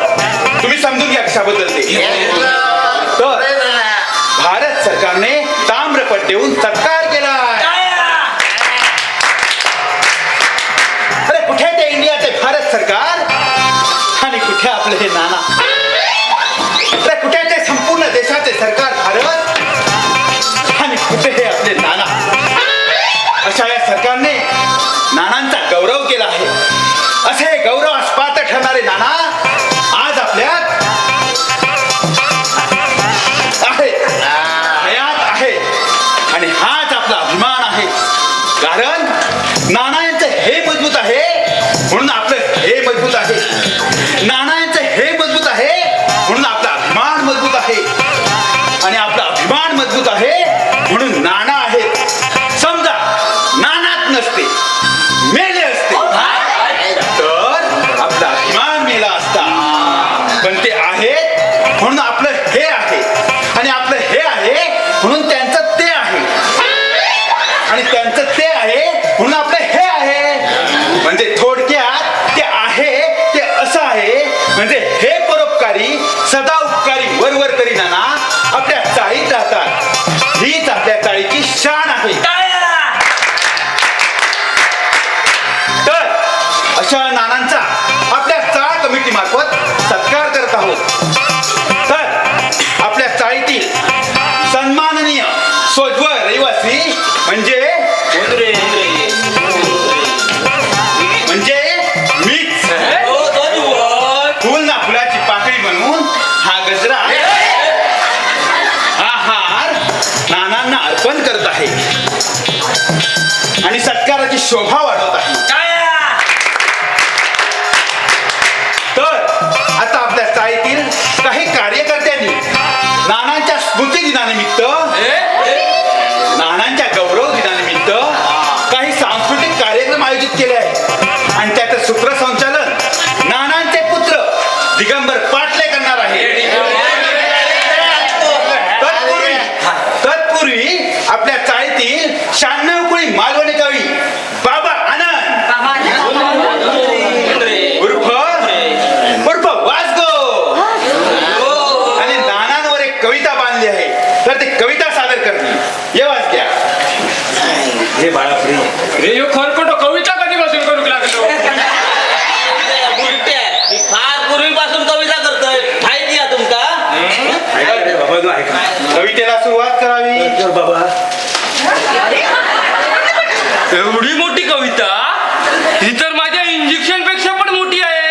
तुम्ही समजून घ्या कशाबद्दल ते. तर भारत सरकारने ताम्रपट देऊन सत्कार केला. अरे कुठे ते इंडियाचे भारत सरकार आणि कुठे आपले हे नाना. अरे कुठे ते संपूर्ण देशाचे सरकार भारत आणि कुठे हे आपले नाना. अशा या सरकारने नानांचा गौरव केला आहे. असे गौरवास पात्र ठरणारे नाना आज आपल्यात आहेत, हयात आहेत आणि हाच आपला अभिमान आहे. कारण नाना यांचं हे मजबूत आहे म्हणून आपलं हे मजबूत आहे. नाना यांचं हे मजबूत आहे म्हणून आपला अभिमान मजबूत आहे आणि आपला अभिमान मजबूत आहे म्हणून नाना आहेत. समजा नानाच नसते, मेले असते तर आपला अभिमान मेला असता. पण ते आहेत म्हणून आपलं हे आहे आणि आपलं हे आहे म्हणून त्यांचं ते आहे आणि त्यांचं ते आहे म्हणून आपलं हे आहे. म्हणजे थोडक्यात ते आहे ते असं आहे. म्हणजे हे परोपकारी सदा उपकारी वरवर करी नाना आपल्या चाळीत राहतात. हीच आपल्या चाळीची शान आहे. तर अशा नानांचा आपल्या चाळ कमिटी मार्फत सत्कार करत आहोत. तर आपल्या चाळीतील सन्माननीय सोज्वळ रहिवासी म्हणजे मीच फुल ना फुलाची पाकळी बनवून हा गजरा हा हार नानांना अर्पण करत आहे आणि सत्काराची शोभा वाढवत आहे. तर आता आपल्या चाळीतील काही कार्यकर्त्यांनी नानांच्या स्मृती दिनानिमित्त, नानांच्या गौरव दिनानिमित्त काही सांस्कृतिक कार्यक्रम आयोजित केले आहेत आणि त्याचं सूत्रसंचालन नानांचे पुत्र दिगंबर पाटले करणार आहे. तत्पूर्वी आपल्या चाळीतील 96 कुळी मालवणी कवी बाबा आनंद उर्फ वासगो आणि नानांवर एक कविता बांधली आहे. तर ती कविता सादर करतील. येवाच घ्या. हे बाळा रे यो खरखोटो कविता कधीपासून करू लागलो? मी फार पूर्वीपासून कविता करतोय माहिती आहे तुमका? बाबा तू ऐका. कवितेला सुरुवात करावी. बाबा एवढी मोठी कविता ही तर माझ्या इंजेक्शन पेक्षा पण मोठी आहे.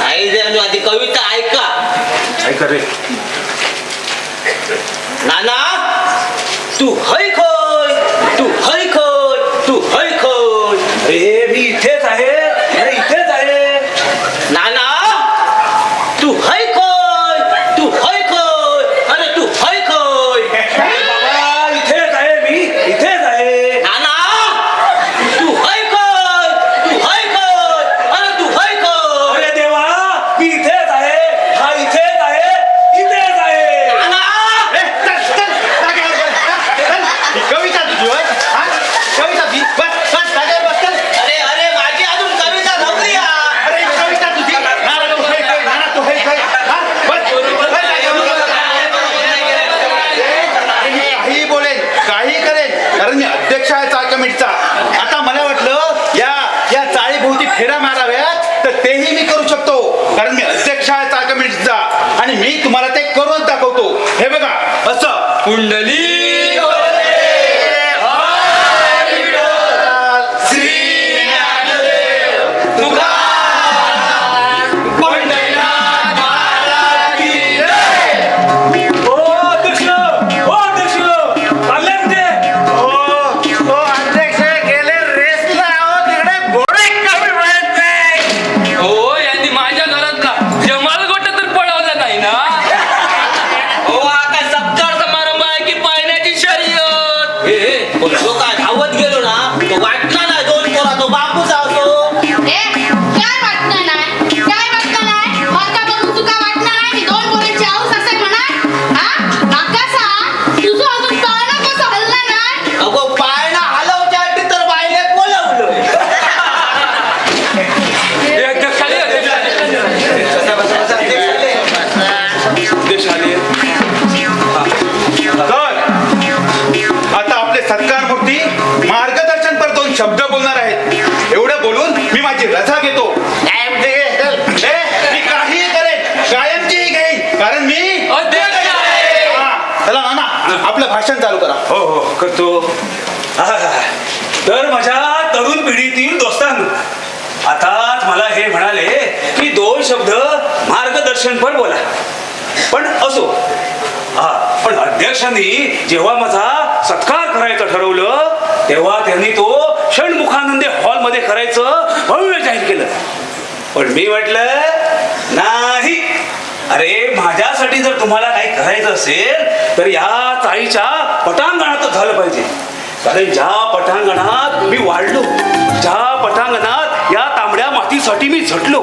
आई जर आधी कविता ऐका. ऐका रे. नाना तू हय खोय, तू हय खोय, तू हय खोय. अरे मी इथेच आहे. अरे इथेच आहे. नाना तू हय खोय, तू हय खोय, अरे तू हय खोय. बाबा इथेच आहे. मी इथेच आहे. नाना तू हय खोय, तू हय खोय, अरे तू हय खोय. अरे देवा मी इथेच आहे. हा इथेच आहे. इथेच आहे. नाना चल, चल, तुम्हाला ते करूनच दाखवतो. हे बघा असं कुंडली हो यांनी माझ्या घरातला जमाल गोट तर पळवला नाही ना. हो हा काय सत्कार समारंभ आहे की पाळण्याची शर्यत? तो काय धावत गेलो ना तो वाटला नाही दोन पोरा तो बापू जावतो. काय वाटणं नाही माका बघून तुका वाटणं नाही ही दोन पोरांची हाऊस असे म्हणा. हा माका सांग तुझं अजून पाळणं कसं हललं नाही. अगो पाळणा हलवच्या आधी तर बायले बोलवलं. हे अध्यक्ष आले, अध्यक्ष आले. तर आता आपले सत्कार मूर्ती मार्गदर्शन पर 2 शब्द बोलणार आहेत. एवढं बोलून मी माझी रजा घेतो. मी काही करेन, कायमचीही घेईन, कारण मी अध्यक्ष आहे. चला नाना आपलं भाषण चालू करा. हो हो करतो. तर माझ्या तरुण पिढीतील दोस्तांनो, आताच मला हे म्हणाले की 2 शब्द मार्गदर्शनपर बोला. पण असो, पण अध्यक्षांनी जेव्हा माझा सत्कार करायचं ठरवलं तेव्हा त्यांनी तो षण्मुखानंदे हॉलमध्ये करायचं भव्य जाहीर केलं. पण मी म्हटलं नाही, अरे माझ्यासाठी जर तुम्हाला काही करायचं असेल तर या चाळीच्या पटांगणातच झालं पाहिजे. कारण ज्या पटांगणात मी वाढलो, ज्या पटांगणात या तांबड्या मातीसाठी मी झटलो,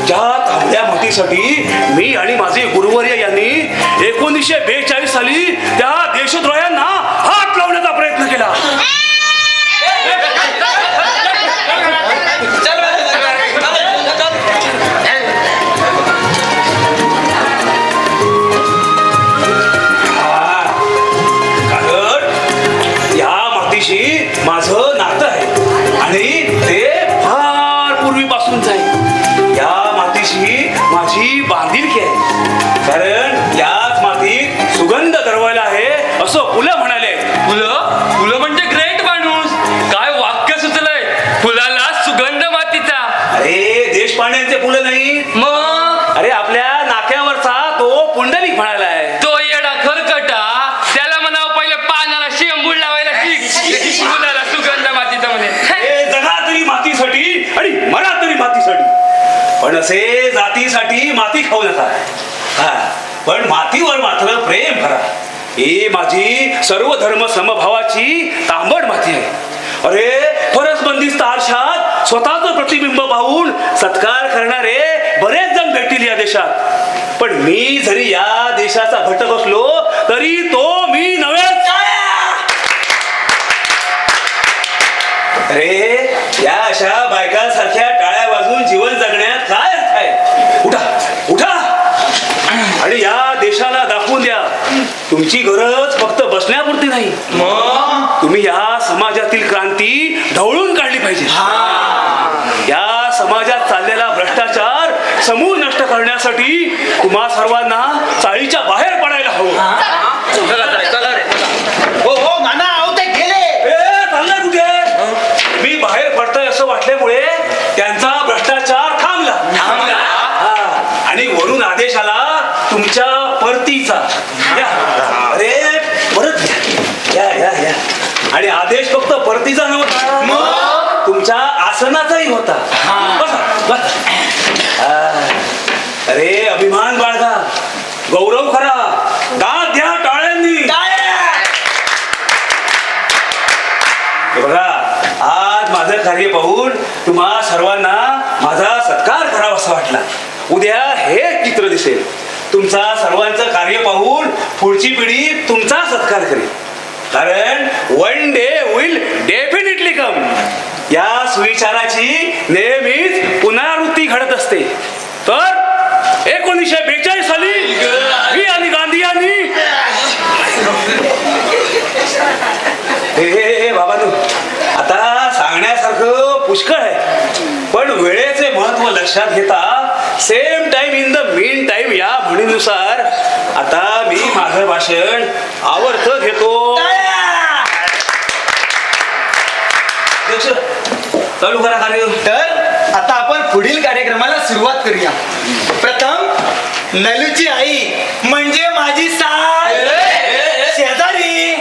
ज्या तांबड्या मातीसाठी मी आणि माझे गुरुवर्य यांनी 1942 साली त्या देशद्रोह्यांना हात लावण्याचा प्रयत्न केला. माझं नातं आहे आणि ते फार पूर्वीपासूनच आहे. या मातीशी माझी बांधिलकी आहे, कारण याच मातीत सुगंध दरवळला आहे असं फुलं म्हणाले. फुलं म्हणजे ग्रेट माणूस. काय वाक्य सुचलंय, फुलाला सुगंध मातीचा. अरे देशपांड्यांचे फुलं नाही, मग अरे आपल्या नाक्यावरचा तो पुंडलिक म्हणाला आहे. तो येडा खरकटा त्याला म्हणावं पहिले पानाला शेंबूड लावायला शिक. फुलाला सुगंध मातीचा म्हणे. हे जगा तरी मातीसाठी आणि मरा तरी मातीसाठी, पण असे जातीसाठी माती खाऊ नका. पण मातीवर मात्र प्रेम करा. ही माझी सर्व धर्म समभावाची तांबड माती आहे. अरे फरसबंदिस्त आरशात स्वतःचं प्रतिबिंब पाहून सत्कार करणारे बरेच जण भेटतील या देशात. पण मी जरी या देशाचा घटक असलो तरी तो मी नव्हेच. अरे या अशा बायकांसारख्या टाळ्या वाजवून जीवन जगण्यात काय अर्थ आहे. उठा उठा आणि या देशाला दाखवून द्या तुमची गरज फक्त बसण्यापुरती नाही, तुम्ही या समाजातील क्रांती ढवळून काढली पाहिजे. या समाजात चाललेला भ्रष्टाचार समूळ नष्ट करण्यासाठी तुम्हा सर्वांना चाळीच्या बाहेर पडायला हवं. हो हो नाना अहो ते गेले. चाललंय कुठे? मी बाहेर पडतोय असं वाटल्यामुळे त्यांचा भ्रष्टाचार थांबला. आणि वरून आदेश आला तुमच्या परतीचा. अरे परत या या या. आणि आदेश फक्त परतीचा नव्हता, तुमच्या आसनाचाही होता. बसा बसा. अरे अभिमान बाळगा, गौरव करा, दाद द्या टाळ्यांनी. बघा आज माझं कार्य पाहून तुम्हा सर्वांना माझा सत्कार करावा असं वाटला. उद्या हे चित्र दिसेल. तुमचा सर्वांचं कार्य पाहून पुढची पिढी तुमचा सत्कार करेल. कारण one day will definitely come. या सुविचाराची नेहमीच पुनरावृत्ती घडत असते. तर 1942 साली मी आणि गांधी यांनी हे बाबांनो, आता सांगण्यासारखं पुष्कळ आहे, पण वेळेचे महत्व लक्षात घेता same time in the mean time या म्हणीनुसार भाषण आवडत घेतो. अध्यक्ष चालू करा कार्य. तर आता आपण पुढील कार्यक्रमाला सुरुवात करूया. प्रथम नलूची आई म्हणजे माझी सास शेजारी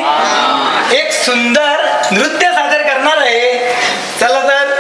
एक सुंदर नृत्य सादर करणार आहे. चला तर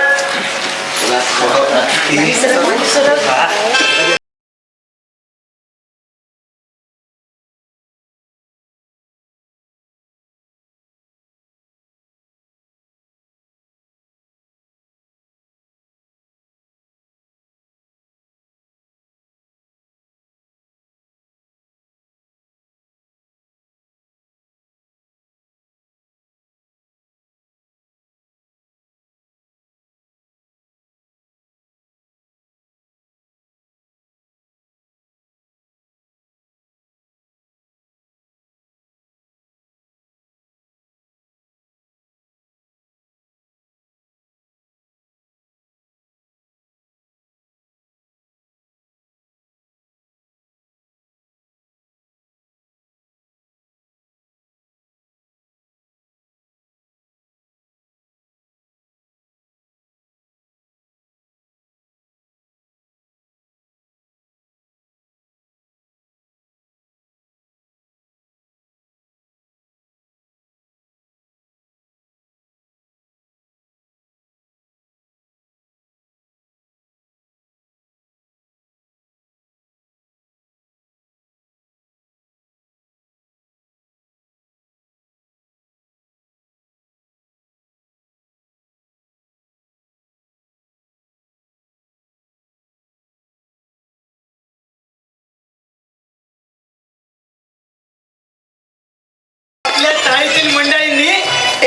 आपल्या चाळीतील मंडळींनी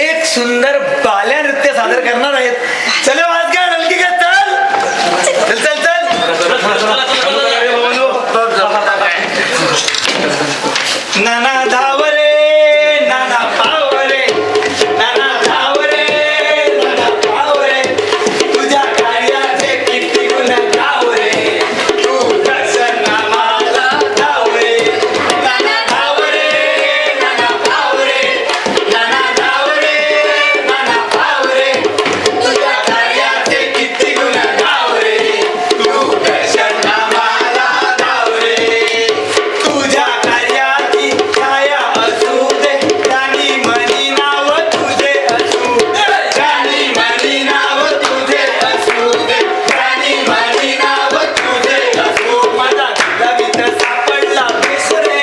एक सुंदर बाल्या नृत्य सादर करणार आहेत. चला वाज घ्या नलकी घ्या. चल चल चल नाना धावरे नाना पावरे नाना धावरे नाना पावरे तुझ्या कार्याचे किती गुण गावरे तू दर्शन नामाला धावरे नाना धावरे नाना पावरे नाना धावरे नाना पावरे तुझ्या कार्याचे किती गुण गावरे तू दर्शन नामाला धावरे तुझ्या कार्याची छाया असू दे राणी मनी नाव तुझे असू दे राणी मनी नाव तुझे असू दे राणी मनी नाव तुझे असू माझा तुझा मित्र सापडला बेसरे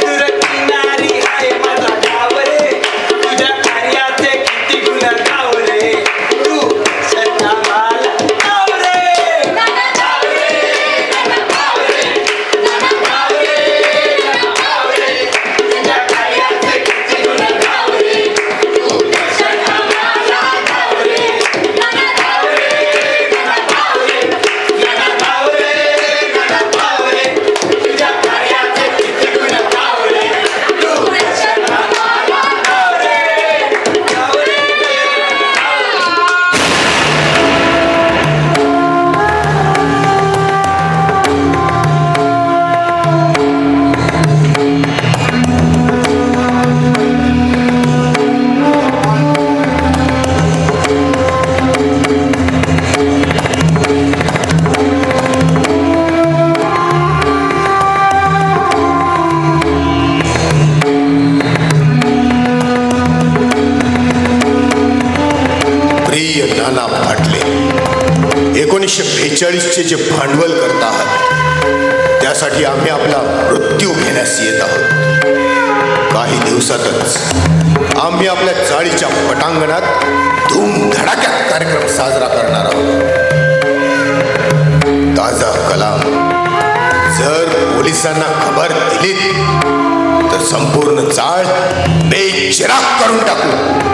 दूर किनारी आहे माझा गाव रे तुझ्या कार्याचे किती गुण गाव रे तू शतमाला गाव रे नाना गावरे नाना गावरे नाना गावरे नाना गावरे तुझ्या कार्याचे किती गुण गाव रे तू शतमाला गाव रे नाना गावरे नाना गावरे नाना गावरे नाना गावरे तुझ्या कार्याचे किती गुण गाव रे तू शतमाला गाव रे गाव रे. प्रिय नाना पाटले, 1942चे जे भांडवल करत आहात त्यासाठी आम्ही आपला मृत्यू घेण्यास येत आहोत. काही दिवसातच आम्ही आपल्या चाळीच्या पटांगणात धूमधडाक्यात कार्यक्रम साजरा करणार आहोत. ताजा कलाम जर पोलिसांना खबर दिलीत तर संपूर्ण चाळ बेचिराग करून टाकू.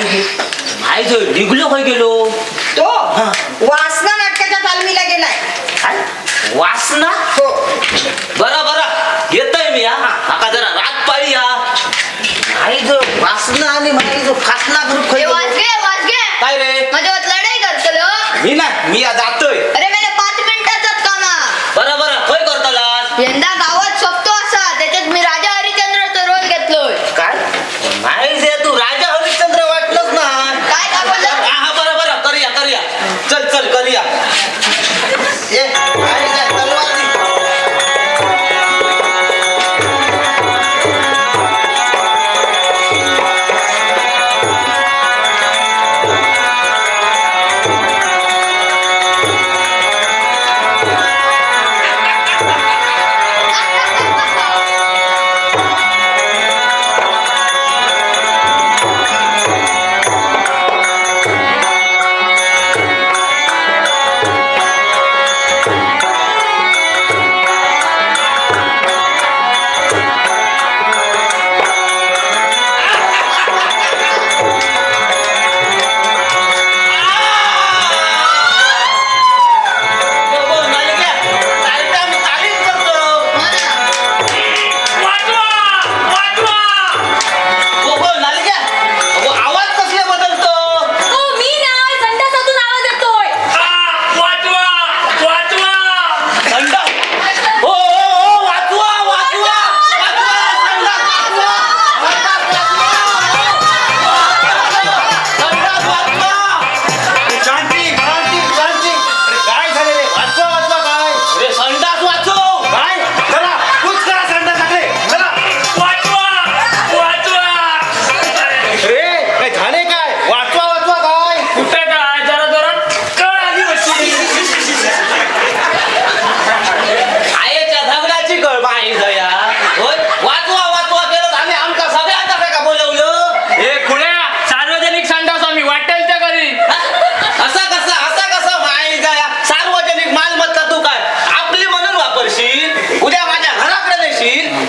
माय जो निघलो काय गेलो तो वासना नाटकाच्या तालमीला गेलाय. काय वासना हो. बरा बरा येतोय मी आता जरा रात पाळी माय जो वासना आणि माय जो फासना ग्रुप वाजगे काय रे माझ्यावर लढाई करतलो. मी ना मी जातोय अरे मला 5 मिनिटाचाच काम आहे. बरा बरा खय करताला यंदा गावात सोपतो असा त्याच्यात मी राजा हरिश्चंद्राचा रोल घेतलोय. काय नाही जे तू राजा हरिश्चंद्र वाटलंच ना काय दाखवलं? हा बरं बरं करूया चल करूया ए काय तलवार दी.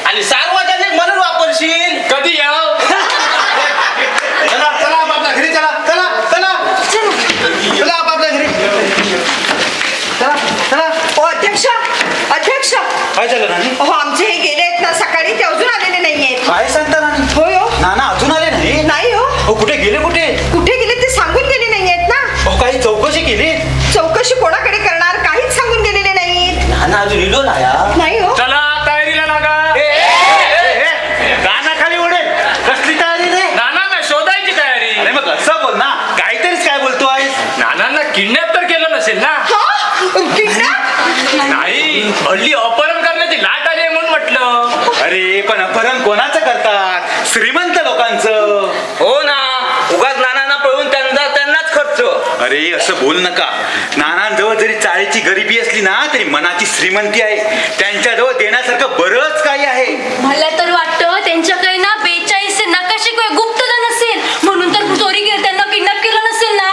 आणि सार्वजनिक म्हणून वापरशील कधी याव चला आपापल्या घरी चला आपापल्या घरी चला. ओ अध्यक्ष काय झालं राणी? हो आमचे हे गेले आहेत ना सकाळी ते अजून आलेले नाहीयेत. काय सांगता राणी? होय हो. नाना अजून आले नाही? नाही हो. हो कुठे गेले कुठे गेले ते सांगून गेले नाहीयेत ना. हो काही चौकशी केली? चौकशी कोणाकडे करणार काहीच सांगून गेलेले नाहीत. नाना अजून इलो नाही हो. चला तयारीला लागा. कानाखाली उडेल. कसली तयारी रे? नानांना शोधायची तयारी. अरे मग असं बोल ना, काहीतरीच काय बोलतोय? नानांना किडनॅप तर केलं नसेल ना. नाही हल्ली अपहरण करण्याची लाट आली आहे म्हणून म्हटलं. अरे पण अपहरण कोणाचं करतात? श्रीमंत लोकांचं. हो ना उगाच नानांना पळून त्यांनाच खर्च. अरे असं बोल नका. नानांजवळ जरी चाळीची गरिबी असली ना तरी मनाची श्रीमंती आहे. त्यांच्याजवळ देण्यासारखं बरंच काही आहे. मला तर वाटतं त्यांच्याकडे ना 42 नकाशे गुप्तधन असेल म्हणून तर चोरी त्यांना किडनॅप केलं नसेल ना.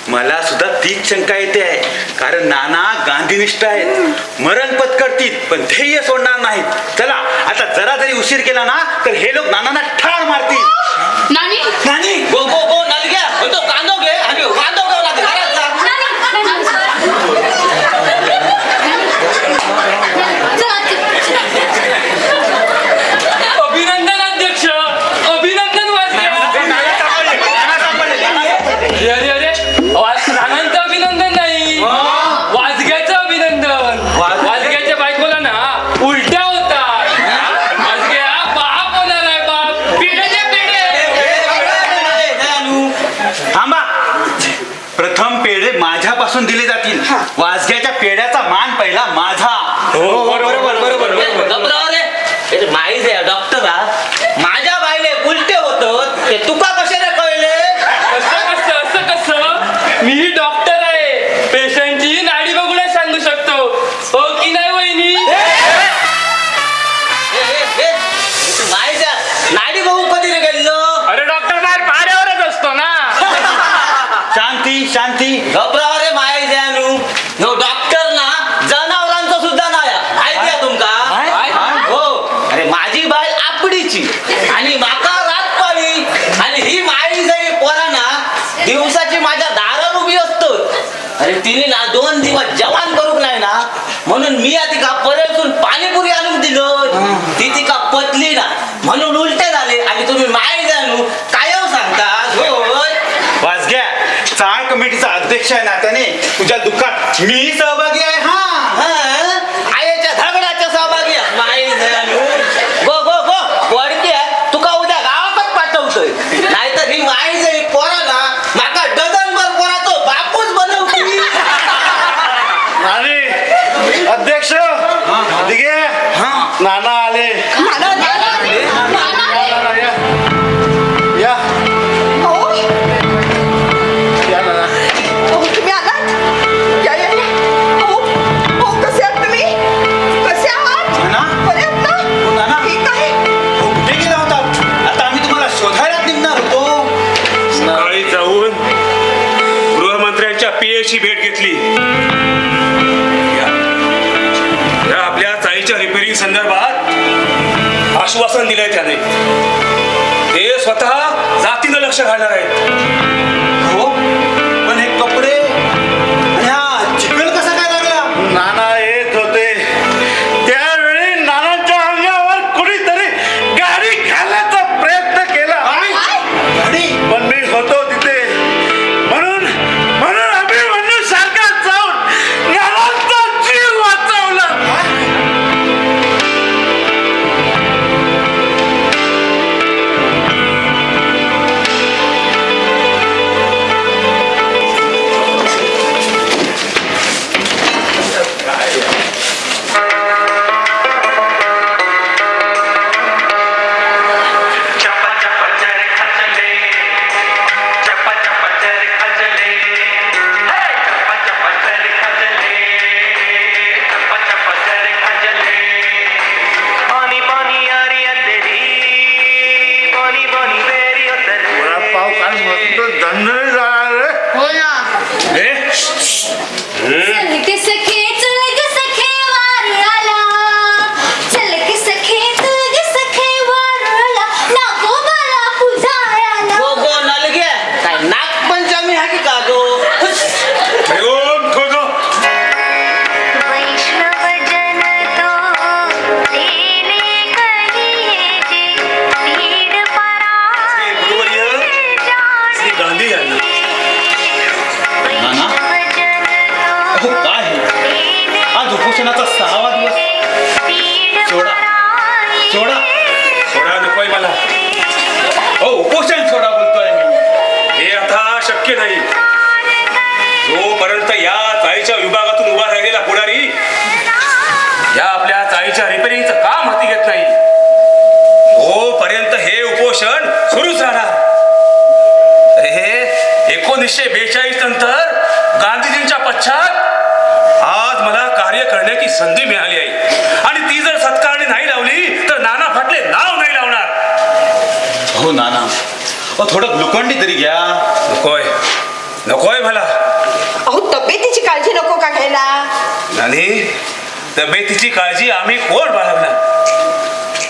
मला सुद्धा तीच शंका येते आहे. कारण नाना गांधीनिष्ठ आहेत. मरण पत्करतील पण ध्येय सोडणार नाहीत. चला आता जरा जरी उशीर केला ना तर हे लोक नानांना ठार मारतील. नानी नानी गो नालग्या तो कांदो घे आणि कांदो घेऊ लागेल घरात जा. अभिनंदन अध्यक्ष. अभिनंदन वाजगे. अरे अरे नानांचं अभिनंदन नाही वाजग्याचं अभिनंदन. वाजग्याच्या बायकोला ना उलट्या होतात. वाजग्या बाप होणार आहे बाप. पिढ्याचे पिढे. थांबा. प्रथम पेढे माझ्यापासून दिले जातील. वाजग्याच्या पेढ्याचा मान पहिला माझा. माहीत आहे डॉक्टर माझ्या बाईले उलटे होत ते तुका कसे रे कळले. असं कसं मी डॉक्टर आहे. पेशंटची नाडी बघूनच सांगू शकतो. हो की नाही वहिनी. माहीत नाडी बघू कधी रे गेलो. अरे डॉक्टर बाहेर पाऱ्यावरच असतो ना. शांती घबराव रे माहीत आहे नो डॉक्टर ना जनावरांचं सुद्धा नाही माहिती आहे तुमका. हो अरे माझी बाई आपडीची आणि माका रात पाळी आणि ही माई जाई म्हणून मी आधी का परळसून पाणीपुरी आणून दिलं ती ती का पतली ना म्हणून उलटे झाले आणि तुम्ही माय जाणू काय सांगतात होय वाच घ्या चाळ कमिटीचा अध्यक्ष आहे नात्याने तुझ्या दुःखात मी सहभागी आहे. हा आईच्या धगडाच्या सहभागी आहे. माय जाणू गो गो गो वडके तुका उद्या गावातच पाठवतोय नाहीतर ही माई जरी पोराला माका डझनभर पोरातो बापूच बनवती. आणि अध्यक्ष दिघे नाना आले या अहो, या नाना अहो, तुम्ही आलात? या, या, या. अहो, अहो, कसे आहात तुम्ही? कसे आहात? नाना? बरे आहात ना? नाना? ठीक आहे. कुठे गेला होता आता आम्ही तुम्हाला शोधायला निघणार होतो. सकाळी जाऊन गृहमंत्र्यांच्या पीएची भेट घेतली. या आपल्या चाळीच्या रिपेरिंग संदर्भात आश्वासन दिलंय त्याने. ते स्वतः जातीनं लक्ष घालणार आहेत. हो पण हे कपडे आणि हा चिखल कसा काय लागला? नाना येत होते त्यावेळी नानांच्या अंगावर कुणीतरी गाडी घालायचा प्रयत्न केला गाडी? पण मी होतो तिथे म्हणून अभिमन्यू सारखा जाऊन नानांचा जीव वाचवला. पाव काय मस्त धंदे झाला हो ना. हे? चल के सखे वार आला चल के सखे वार आला नको मला पुजायला गो गो नलगे काय नागपंचमी हा की का गो ओम ठोको. वैष्णव जन तो तेने कहिए जे पीड श्री गुरुवर्य श्री गांधी यांना नाना अहो काय हे? आज उपोषणाचा 6वा दिवस. सोडा थोडा नकोय मला. हो उपोषण सोडा बोलतोय मी. हे आता शक्य नाही. जोपर्यंत या चाळीच्या विभागातून उभा राहिलेला पुढारी या आपल्या चाळीच्या रिपेरिंगचं काम हाती घेत नाही तोपर्यंत हे उपोषण सुरूच राहणार. हे 1942 नंतर गांधीजींच्या पश्चात आज मला कार्य करण्याची संधी मिळाली आहे आणि ती जर सत्कारणी नाही लावली तर नाना फाटले नाव नाही लावणार. हो नाना अहो थोडं ग्लुकोंडी तरी घ्या. नकोय मला. अहो, तब्येतीची काळजी नको का घ्यायला? आणि तब्येतीची काळजी आम्ही कोण बाळगणार?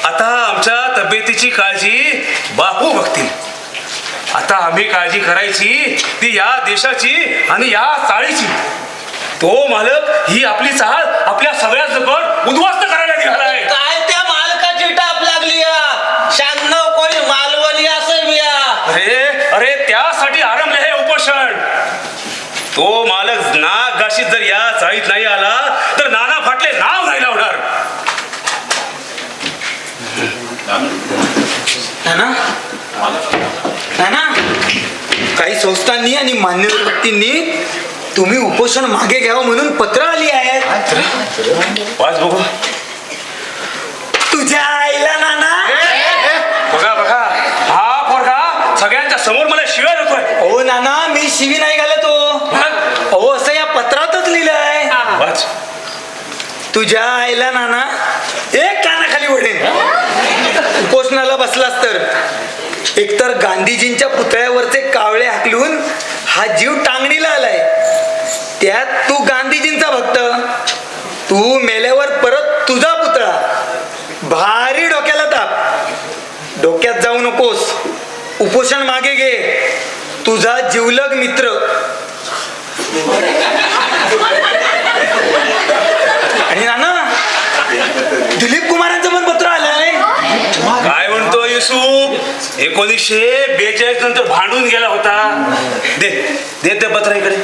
आता आमच्या तब्येतीची काळजी बापू बघतील. आता आम्ही काळजी करायची ती या देशाची आणि या चाळीची. तो मालक ही आपली चाळ आपल्या सगळ्या जगत उद्ध्वस्त करायला निघालाय. काय त्या मालकाची टाप लागली या शान्नव कोणी मालवणी असं बिया. अरे त्यासाठी आरंभले हे उपोषण. तो मालक नागाशीत जर या चाळीत नाही आला तर नाना फाटले नाव नाही लावणार. नाना नाना काही संस्थांनी आणि मान्यवर व्यक्तींनी तुम्ही उपोषण मागे घ्यावं म्हणून पत्र आली आहेत. वाच बघू. तुझ्या आईला नाना बघा हा पोरगा सगळ्यांच्या समोर मला शिव्या देतोय. हो नाना मी शिवी नाही घालत हो. अहो असं या पत्रातच लिहिलंय. वाच. तुझ्या आईला नाना एक कानाखाली ओढेन. उपोषणाला बसलास तर एकतर गांधीजींच्या पुतळ्यावरचे कावळे हाकलून हा जीव टांगणीला आलाय. त्यात तू गांधीजींचा भक्त. तू मेल्यावर परत तुझा पुतळा. भारी डोक्याला ताप. डोक्यात जाऊ नकोस. उपोषण मागे घे. तुझा जिवलग मित्र दिलीप कुमारांचं पण पत्र आलंय. काय म्हणतो युसूफ, 1942 नंतर भांडून गेला होता. दे दे ते पत्र इकडे.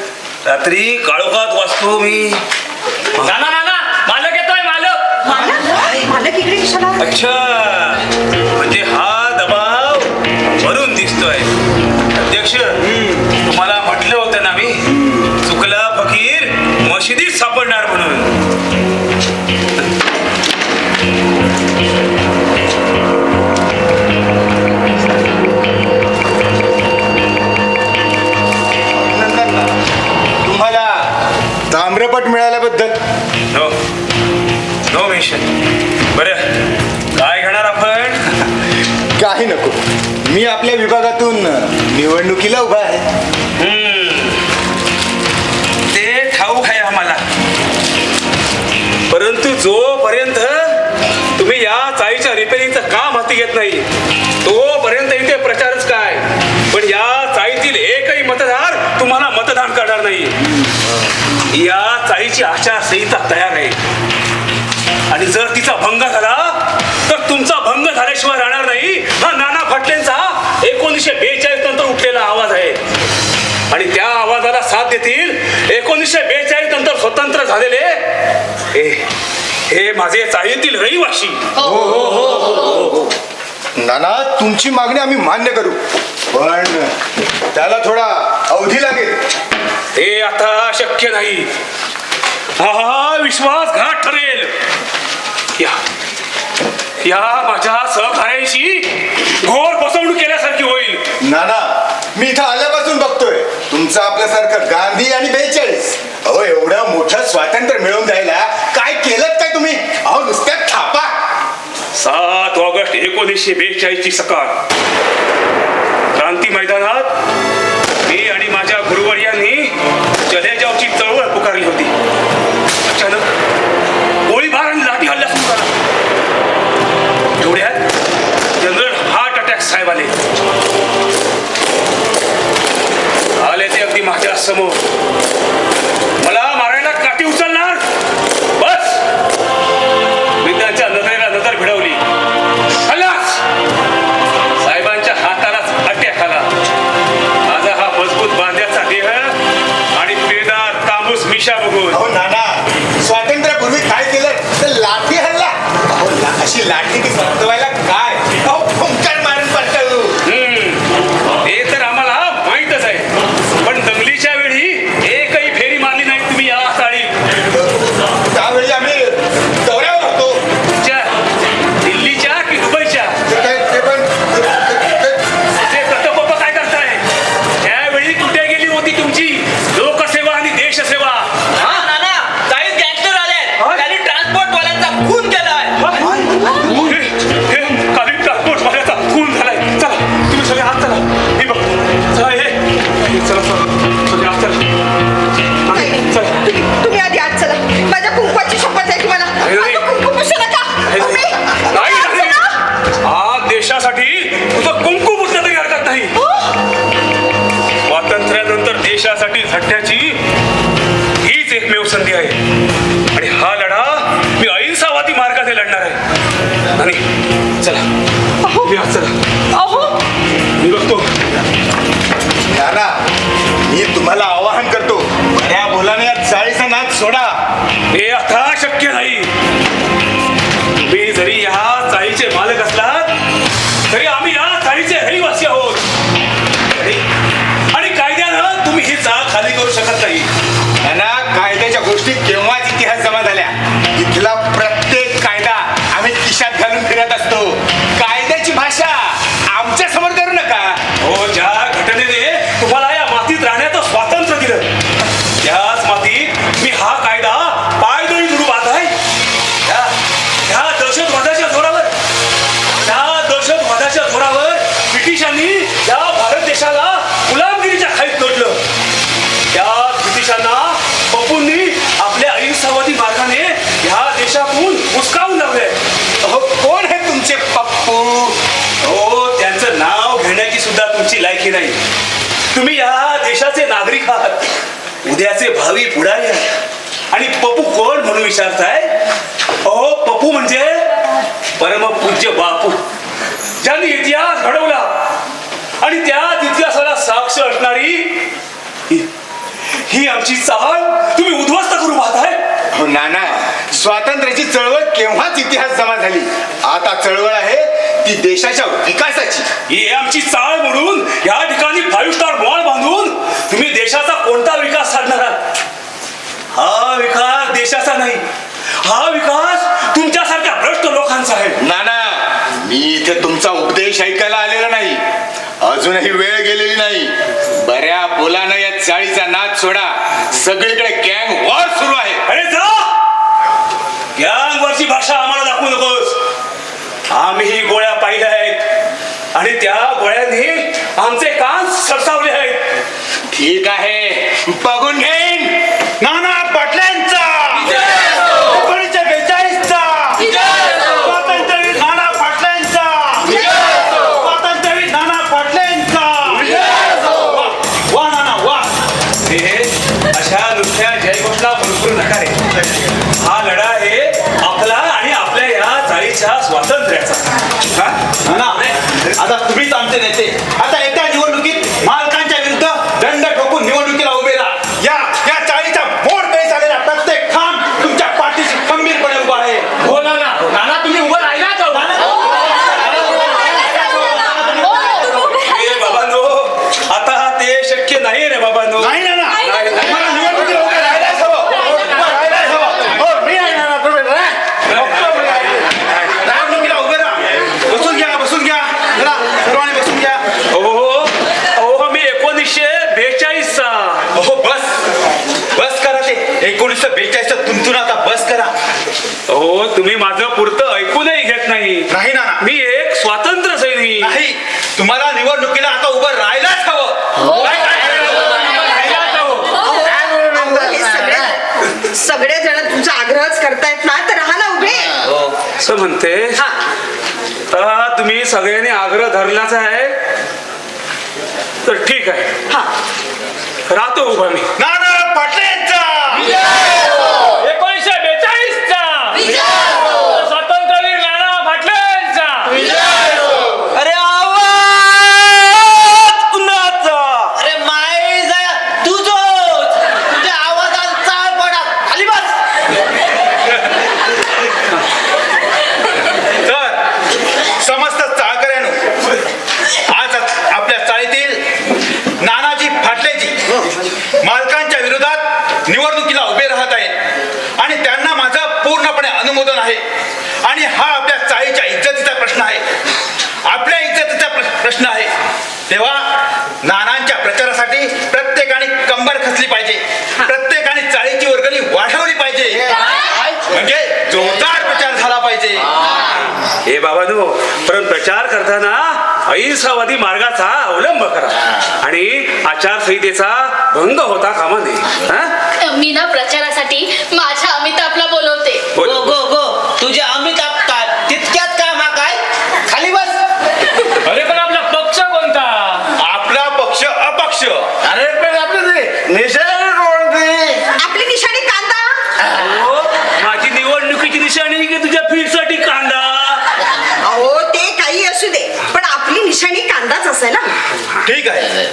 रात्री काळोखात वाचतो मी. नाना नाना मालक येतोय मालक. मालक इकडे कशाला? अच्छा, म्हणजे हा दबाव वरून दिसतोय. अध्यक्ष, तुम्हाला म्हटलं होतं ना मी, चुकला फकीर मशिदीत सापडणार म्हणून. तुम्हाला ताम्रपट मिळाल्याबद्दल नो नो मेन्शन. बरं, काय घेणार आपण? काही नको. मी आपल्या विभागातून निवडणुकीला उभा आहे. ते ठाऊक आहे आम्हाला, परंतु जोपर्यंत तुम्ही या चाळीच्या रिपेरिंगचं काम हाती घेत नाही तोपर्यंत इथे प्रचारच काय. पण या चाळीतील एकही मतदार तुम्हाला मतदान करणार नाही. या चाळीची आचारसंहिता तयार आहे आणि जर तिचा भंग झाला तर तुमचा भंग झाल्याशिवाय राहणार नाही. हा नाना फाटलेंचा 1942 नंतर उठलेला आवाज आहे आणि त्या आवाजाला साथ देतील 1942 नंतर स्वतंत्र झालेले हे माझे चाळीतील रहिवाशी. नाना, तुमची मागणी आम्ही मान्य करू, पण त्याला थोडा अवधी लागेल. हे आता शक्य नाही. हा विश्वासघात ठरेल. या माझ्या सहकार्याशी घोर फसवणूक केल्यासारखी होईल. नाना, मी इथं आल्यापासून बघतोय तुमचं आपल्यासारखं गांधी आणि 42. अहो, एवढं मोठं स्वातंत्र्य मिळवून द्यायला काय केलं काय तुम्ही? अहो, नुसत्या थापा. 7 ऑगस्ट 1942 ची सकाळ क्रांती मैदानात मी आणि माझ्या गुरुवर्यांनी चलेजावची चळवळ पुकारली होती. अचानक गोळीबार आणि लाठी हल्ला सुरू झाला. एवढ्यात जनरल हार्ट अटॅक साहेब आले ते अगदी माझ्या समोर. मला मारायला काठी उचलणार. बस, मी त्यांच्या नजरेला नजर भिडवली. हल्लाच साहेबांच्या हातालाच अटॅक आला. माझा हा मजबूत बांध्याचा देह आणि पेदार तांबूस मिशा बघून. अहो नाना, स्वातंत्र्यापूर्वी काय केलं तर लाठी हल्ला. अहो, अशी लाठी ती समजवायला काय? अहो, फुंकर मारून पडतो. हे तर आम्हाला माहीतच आहे, पण दंगलीच्या वेळी एकही फेरी मारली नाही तुम्ही या चाळीत. त्यावेळी आम्ही दौऱ्यावर होतो. दिल्लीच्या की दुबईच्या? ते पण ते प्रताप काय करताय? त्यावेळी कुठे गेली होती तुमची लोकसेवा आणि देशसेवा? हा नाना, काही गँगस्टर आले, त्यांनी ट्रान्सपोर्ट वाल्यांचा खून केलाय. काही ट्रान्सपोर्ट वाल्याचा खून झालाय. चला तुम्ही सगळे हात चला, मी बघतो. चला हे चला सगळे हात चला. तुम्ही आधी आज चला. माझ्या कुंकवाची शपथ आहे तुम्हाला. माझं कुंकू पुसू नका. नाही, हा देशासाठी तुझं कुंकू पुसलं तरी हरकत नाही. स्वातंत्र्यानंतर देशासाठी झटण्याची हीच एकमेव संधी आहे आणि हा लढा मी अहिंसावादी मार्गाने लढणार आहे. आणि चला मी आज चला, मी बघतो. नाना, मी तुम्हाला आवाहन करतो, या बोलाने या चाळीचा नाद सोडा. हे आता शक्य नाही. तुम्ही जरी या चाळीचे मालक असलात तरी आम्ही या चाळीचे रहिवासी आहोत आणि कायद्यानं तुम्ही ही जागा खाली करू शकत नाही. नाना, कायद्याच्या गोष्टी केव्हाच इतिहास जमा झाल्या. इथला प्रत्येक कायदा आम्ही खिशात घालून फिरत असतो. कायद्याची भाषा आमच्या समोर करू नका. हो, ज्या घटनेने तुम्हाला या मातीत राहण्याचं स्वातंत्र्य दिलं त्याच मातीत मी हा कायदा पायदळी दुरू बांधाय. ह्या दहशतवादाच्या जोरावर ब्रिटिशांनी या भारत देशाला गुलामगिरीच्या खाईत लोटलं. त्या ब्रिटिशांना पप्पूंनी आपल्या अहिंसावादी मार्गाने ह्या देशातून हुसकावून लावले. कोण आहे तुमचे पप्पू? हो, त्यांचं नाव घेण्याची सुद्धा तुमची लायकी नाही. तुम्ही या देशाचे नागरिक आहात, उद्याचे भावी पुढारी आहात आणि पप्पू कोण म्हणून विचारताय? अहो, पप्पू म्हणजे पूज्य बापू ज्यांनी इतिहास घडवला आणि त्याच इतिहासाला साक्ष असणारी ही आमची चाल तुम्ही उद्ध्वस्त करू पाहताय. हो नाना, स्वातंत्र्याची चळवळ केव्हाच इतिहास जमा झाली. आता चळवळ आहे ती देशाच्या विकासाची. ही आमची चाळ म्हणून या ठिकाणी 5 स्टार मॉल बांधून तुम्ही देशाचा कोणता विकास साधणार आहात? हा विकास देशाचा नाही, हा विकास तुमच्यासारख्या भ्रष्ट लोकांचा आहे. नाना, मी इथे तुमचा उपदेश ऐकायला आलेला नाही. अजूनही वेळ गेलेली नाही. बऱ्या बोलानं या चाळीचा नाद सोडा. सगळीकडे गँग वॉर सुरू आहे. अरे जा, गँग वरची भाषा आम्हाला दाखवू नकोस. आम्ही गोळ्या पाहिल्या आहेत आणि त्या गोळ्यांनी आमचे कान सरसावले आहेत. ठीक आहे, बघून घेईन. नाना पाटलांचा 1942चा स्वातंत्र्यवीर नाना पाटलांचा, स्वातंत्र्यवीर नाना पाटलांचा. वा नाना वा. हे अशा नुसत्या जयघोषणा भरपूर नका रे. हा लढा आहे आपला आणि आपल्या या चाळीच्या स्वातंत्र्याचा. नाना, आता तुम्हीच आमचे नेते. आता येत्या निवडणुकीत मालकांच्या विरुद्ध दंड ठोकून निवडणुकीला उभे राहा. या चाळीचा मोड काही झालेला प्रत्येक खांब तुमच्या पाठीशी खंबीरपणे उभा आहे. हो ना नाना, तुम्ही उभं राहिला बाबांनो. आता ते शक्य नाही रे बाबांनो. नाही नाना, मला निवडणुकीला उभे राहायलाच हवं. राहायलाच हवं. हो, मी आहे नाना, तुम्ही निवडणुकीला उभे राहा. बसून घ्या, बसून घ्या. जरा सर्वांनी बसून घ्या. हो, मी 1942चा. हो, बस करा ते. 1942 तुमतून आता बस करा. हो, तुम्ही माझं पुरतं ऐकूनही घेत नाही. नाही नाना, मी एक स्वातंत्र्य सैनिक. नाही. तुम्हाला निवडणुकीला आता उभं राहायलाच हवं. सगळे जण तुमचा आग्रहच करतायत ना, तर राहा ना उभे. असं म्हणते. तर तुम्ही सगळ्यांनी आग्रह धरलाच आहे तर ठीक आहे. राहतो उभा मी. नाना पाटलांचा 1942चा स्वातंत्र्यवीर नाना पाटलांचा. अरे आवाज कुणाचा? अरे माय जाया तुझोच. तुझ्या आवाजात चाळ पडा. खाली बस. तर समस्त चाळकऱ्यांनो, आज आपल्या चाळीतील नानाजी फाटलेजी मालकांच्या विरोधात निवडणुकीला उभे राहत आहेत आणि त्यांना माझं पूर्णपणे अनुमोदन आहे. आणि हा आपल्या चाळीच्या इज्जतीचा प्रश्न आहे, आपल्या इज्जतीचा प्रश्न आहे. तेव्हा नानांच्या प्रचारासाठी प्रत्येकाने कंबर खचली पाहिजे. प्रत्येकाने चाळीची वर्गणी वाढवली पाहिजे. म्हणजे जोरदार प्रचार झाला पाहिजे. हे बाबांनो, पण प्रचार करताना अहिंसावादी मार्गाचा अवलंब करा आणि आचारसंहितेचा भंग होता कामा नये. मी ना प्रचारासाठी माझ्या अमिताभला बोलवते. गो गो गो. तुझ्या अमिताभ काय तितक्यात कामा काय? खाली बस. अरे पण आपला पक्ष कोणता? आपला पक्ष अपक्ष. अरे पण आपलं निशाणी कोणती? आपली निशाणी कांदा. हो, माझी निवडणुकीची निशाणी की तुझ्या फीडसाठी कांदा? अहो, ते काही असू दे, पण आपली निशाणी कांदाच असेल ना. ठीक आहे.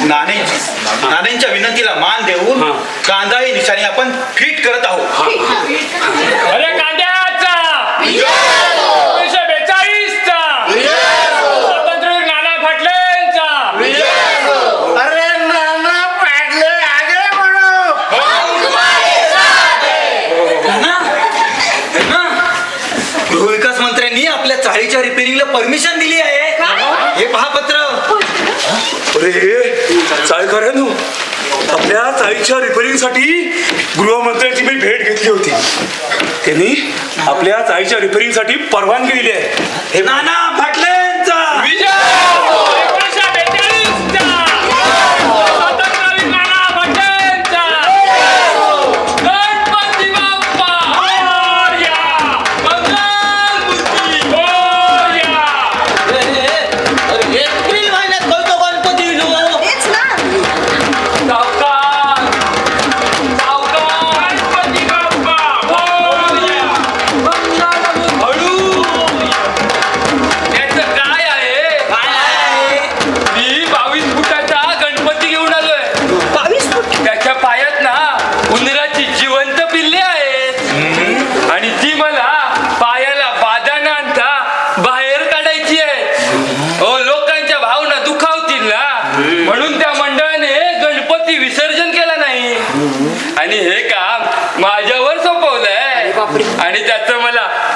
नाण्यांच्या विनंतीला मान देऊन कांदा ही निशाणी आपण फिट करत आहोत. अरे कांद्याचा 1942चा स्वातंत्र्यवीर नाना पाटलांचा. अरे नाना पाटले आगे म्हणू. गृहविकास मंत्र्यांनी आपल्या चाळीच्या रिपेरिंगला परमिशन दिली आहे. हे पहा पत्र. अरे चाळकऱ्यांनो, आपल्या चाळीच्या रिपेरिंगसाठी गृहमंत्र्यांची मी भेट घेतली होती. त्यांनी आपल्या चाळीच्या रिपेरिंगसाठी परवानगी दिली आहे. हे नाना पाटलांचा विजय 1942चा स्वातंत्र्यवीर नाना पाटलांचा. गणपती बाप्पा मोरया. मंगलमूर्ती मोरया. एप्रिल महिन्यात कळतो गणपती विनू. तेच ना. सावकार सावकार. गणपती बाप्पा मोरया. मंगलमूर्ती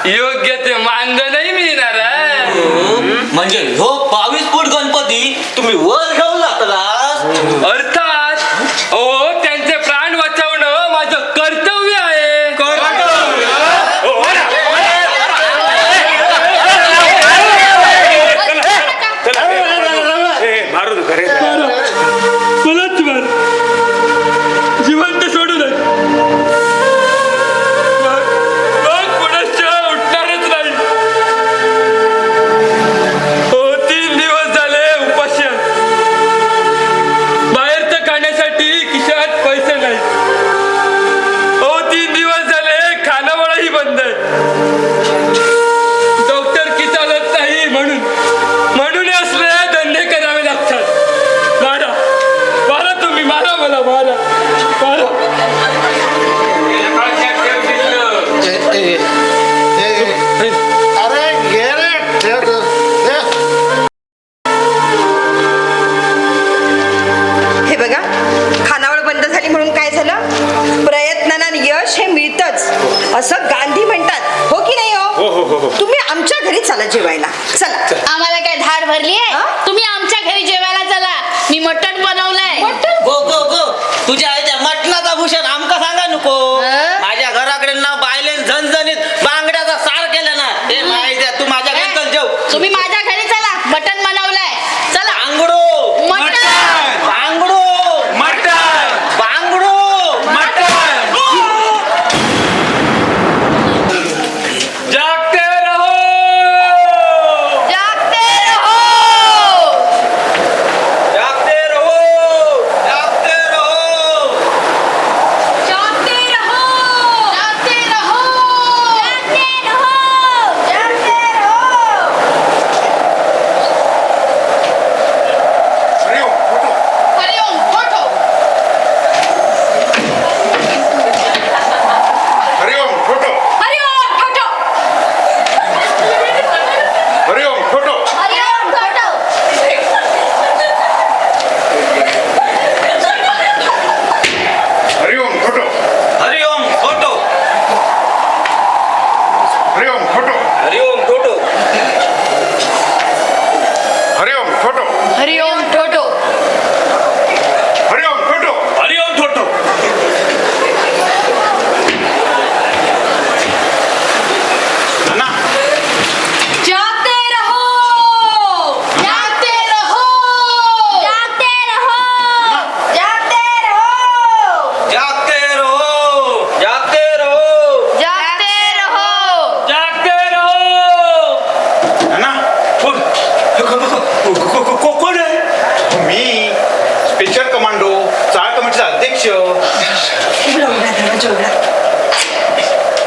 योग्य ते मानधनही मिळणार आहे. म्हणजे ह्यो 22 फूट गणपती तुम्ही वर घेऊन जातला. अर्थात त्यांचे प्राण वाचवणं माझं कर्तव्य आहे. मारू नका रे. मलाच मार, जिवंत सोडू नये. मग पुनश्च उठणारच नाही. 3 दिवस झाले उपाशी आहे. बाहेरचं खाण्यासाठी खिशात पैसे नाही. 3 दिवस झाले खानावळही बंद आहे. डॉक्टर की चालत नाही म्हणून असले धंदे करावे लागतात. मारा तुम्ही, मारा मला, मारा. हे बघा, खानावळ बंद झाली म्हणून काय झालं? प्रयत्नांना यश हे मिळतच असं गांधी म्हणतात, हो की नाही? हो. तुम्ही आमच्या घरी चला जेवायला. चला. आम्हाला काय धाड भरली आहे? तुम्ही आमच्या घरी जेवायला चला. मी मटण बनवलंय. गो गो गो, तुझ्या आईच्या मटणाचा भूषण आमका सांगा नको. माझ्या घराकडे ना बायलेन झणझणीत बांगड्याचा सार केला ना. हे माहिती तू माझ्या घरी चल जेव. तुम्ही माझ्या घरी चला. मटण बनवलंय. चला. बांगडो मटण. बांगडो मटण. बांगडो जागते रहो. जागते रहो. जागते रहो. जागते रहो. जागते रहो. जागते रहो. जागते रहो. जागते रहो. हरिओम फोटो. हरिओम फोटो. हरिओम फोटो. हरिओम फोटो. हरिओम फोटो. हरिओम फोटो. हरिओम फोटो. हरिओम फोटो. हरिओम फोटो. हरिओम फोटो. हरिओम फोटो. हरिओम फोटो. हरिओम फोटो. नाना, जागते रहो. जागते रहो. जागते रहो. जागते रहो. जागते रहो. जागते रहो. जागते रहो. जागते रहो. नाना, कोण कोण आहे? मी स्पेशल कमांडो चाळ कमिटीचा अध्यक्ष. उघडा उघडा दरवाजा उघडा.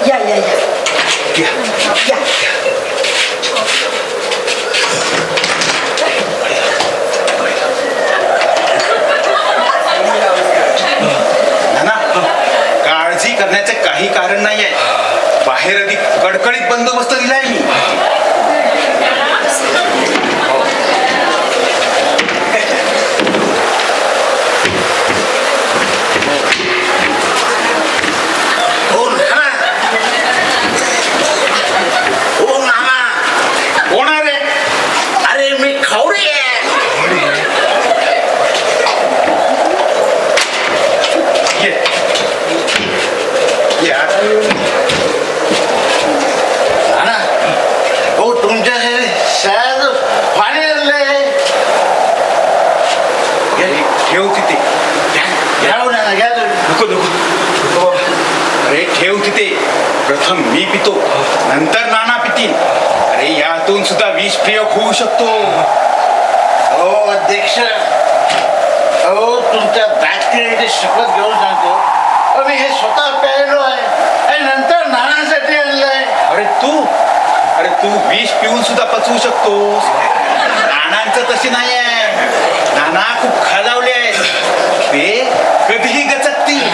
या या या या. नाना, काळजी करण्याचे काही कारण नाही आहे. बाहेर अधिक कडकडीत बंदोबस्त दिलाय मी. कोण आहे रे? अरे मी खावडी आहे. ये. ये आत. नाना, हो तुमच्या शाळेत पाणी आणलंय. ठेव तिथे. घ्यावं ना, घ्या तुम्ही. नको. अरे ठेव तिथे. प्रथम मी पितो, नंतर नाना पितील. अरे यातून सुद्धा विष प्रयोग होऊ शकतो. हो अध्यक्ष, हो तुमच्या दाखिलीची शपथ घेऊन सांगतो, मी हे स्वतः प्यायलो आहे आणि नंतर नानासाठी आणलंय. अरे तू विष पिऊन सुद्धा पचवू शकतोस. नानांचं तशी नाही आहे. नाना खूप खालावले आहेत. ते कधीही गचकतील.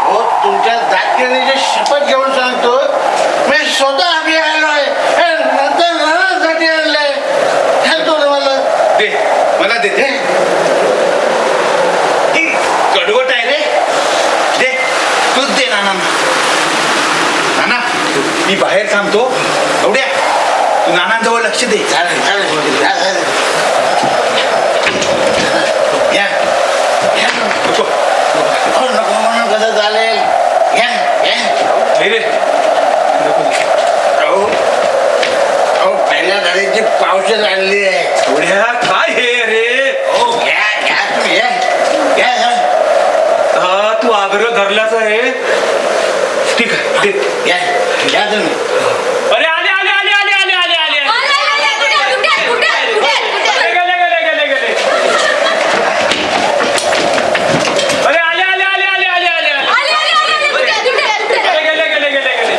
हो तुमच्या दाखिलीची शपथ घेऊन सांगतो, मी स्वतः आम्ही आलो आहे आणि नंतर नानासाठी आणलंय. सांगतो तुम्हाला. दे, मला दे. कडवट आहे रे. दे, तूच दे नाना. नाना, मी बाहेर थांबतो. एवढ्या तू नानांजवळ लक्ष दे. या. या. नको. नको म्हणून कसं चालेल. या. या. नाही रे अहो पहिल्या गाडीची पावशेर आणली आहे. एवढ्या काय हे रे हो घ्या घ्या तुम्ही या. घ्या घ्या. हा तू आग्रह धरलाच आहे. ठीक आहे दे. घ्या घ्या तुम्ही. अरे आले आले आले आले आले आले आले गेले गेले गेले गेले अरे आले आले आले आले आले आले गेले गेले गेले गेले गेले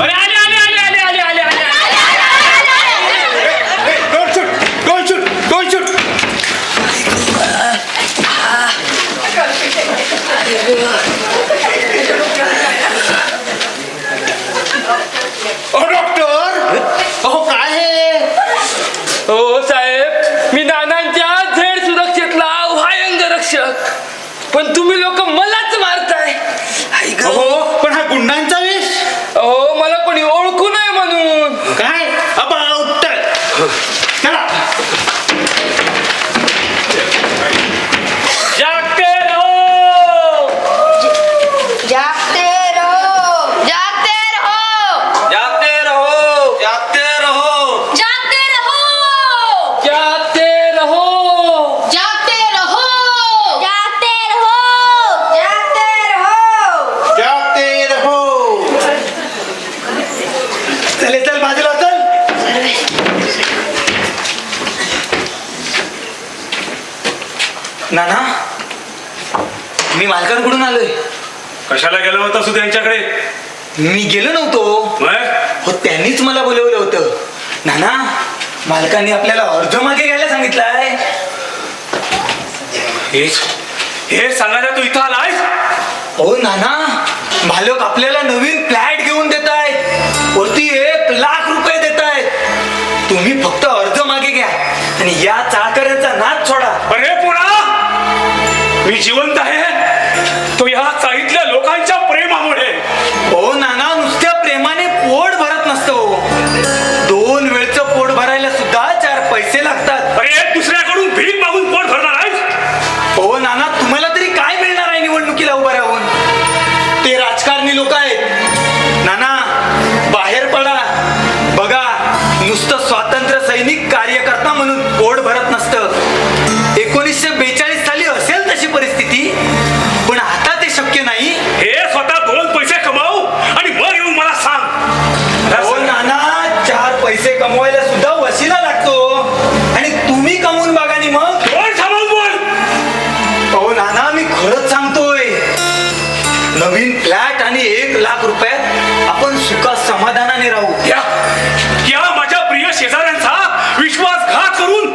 अरे आले आले आले आले आले आले आले don't shoot don't shoot don't shoot. Doctor अहो काय हे. हो साहेब, मी नानांच्या झेड सुरक्षेतला भयंग रक्षक, पण तुम्ही लोक मलाच मारताय. आई गं. अहो पण हा गुंडांचा वेश. अहो मला कोणी ओळखू नये म्हणून. काय अबाउट चला. जागते रहो. जागते रहो जागते रहो जागते रहो. जागते रहो. जागते रहो जागते रहो. जागते रहो जागते रहो जागते रहो. चले चल बाजूला चल. नाना मी मालकांकडून आलोय. कशाला गेला होता तू त्यांच्याकडे. मी गेलो नव्हतो. मग? हो त्यांनीच मला बोलवलं होतं. नाना मालकांनी आपल्याला अर्ज मागे घ्यायला सांगितलंय. हे सांगायला तू इथं आलायस. हो नाना मालक आपल्याला नवीन फ्लॅट घेऊन देत आहेत. वरती 1,00,000 रुपये देत आहेत. तुम्ही फक्त अर्ज मागे घ्या आणि या चाळकऱ्यांचा नाद सोडा. अरे पुणा मी जिवंत आहे तो या चाळीतल्या लोकांच्या प्रेमामुळे. हो नाना नुसत्या प्रेमाने पोट भरत नसतो. 2 वेळचं पोट भरायला सुद्धा 4 पैसे लागतात. अरे दुसऱ्याकडून भीक मागून पोट भरणार आहेस. हो नाना तुम्हाला तरी काय मिळणार आहे निवडणुकीला उभं राहून. ते राजकारणी लोक आहेत. नाना बाहेर पडा बघा. नुसतं स्वातंत्र्य सैनिक कार्यकर्ता म्हणून पोट भरत नसतं. 1942 साली असेल तशी परिस्थिती, पण आता ते शक्य नाही. हे स्वतः 2 पैसे कमाव आणि मग येऊन मला सांग. हो नाना 4 पैसे कमवायला सुद्धा वशिला लागतो आणि तुम्ही कमवून बघा आणि मग. कोण सांभाळून बोल. हो नाना मी खरंच सांगतोय. नवीन फ्लॅट आणि 1,00,000 रुपयात आपण सुखात समाधानाने राहू. या माझ्या प्रिय शेजाऱ्यांचा विश्वासघात करून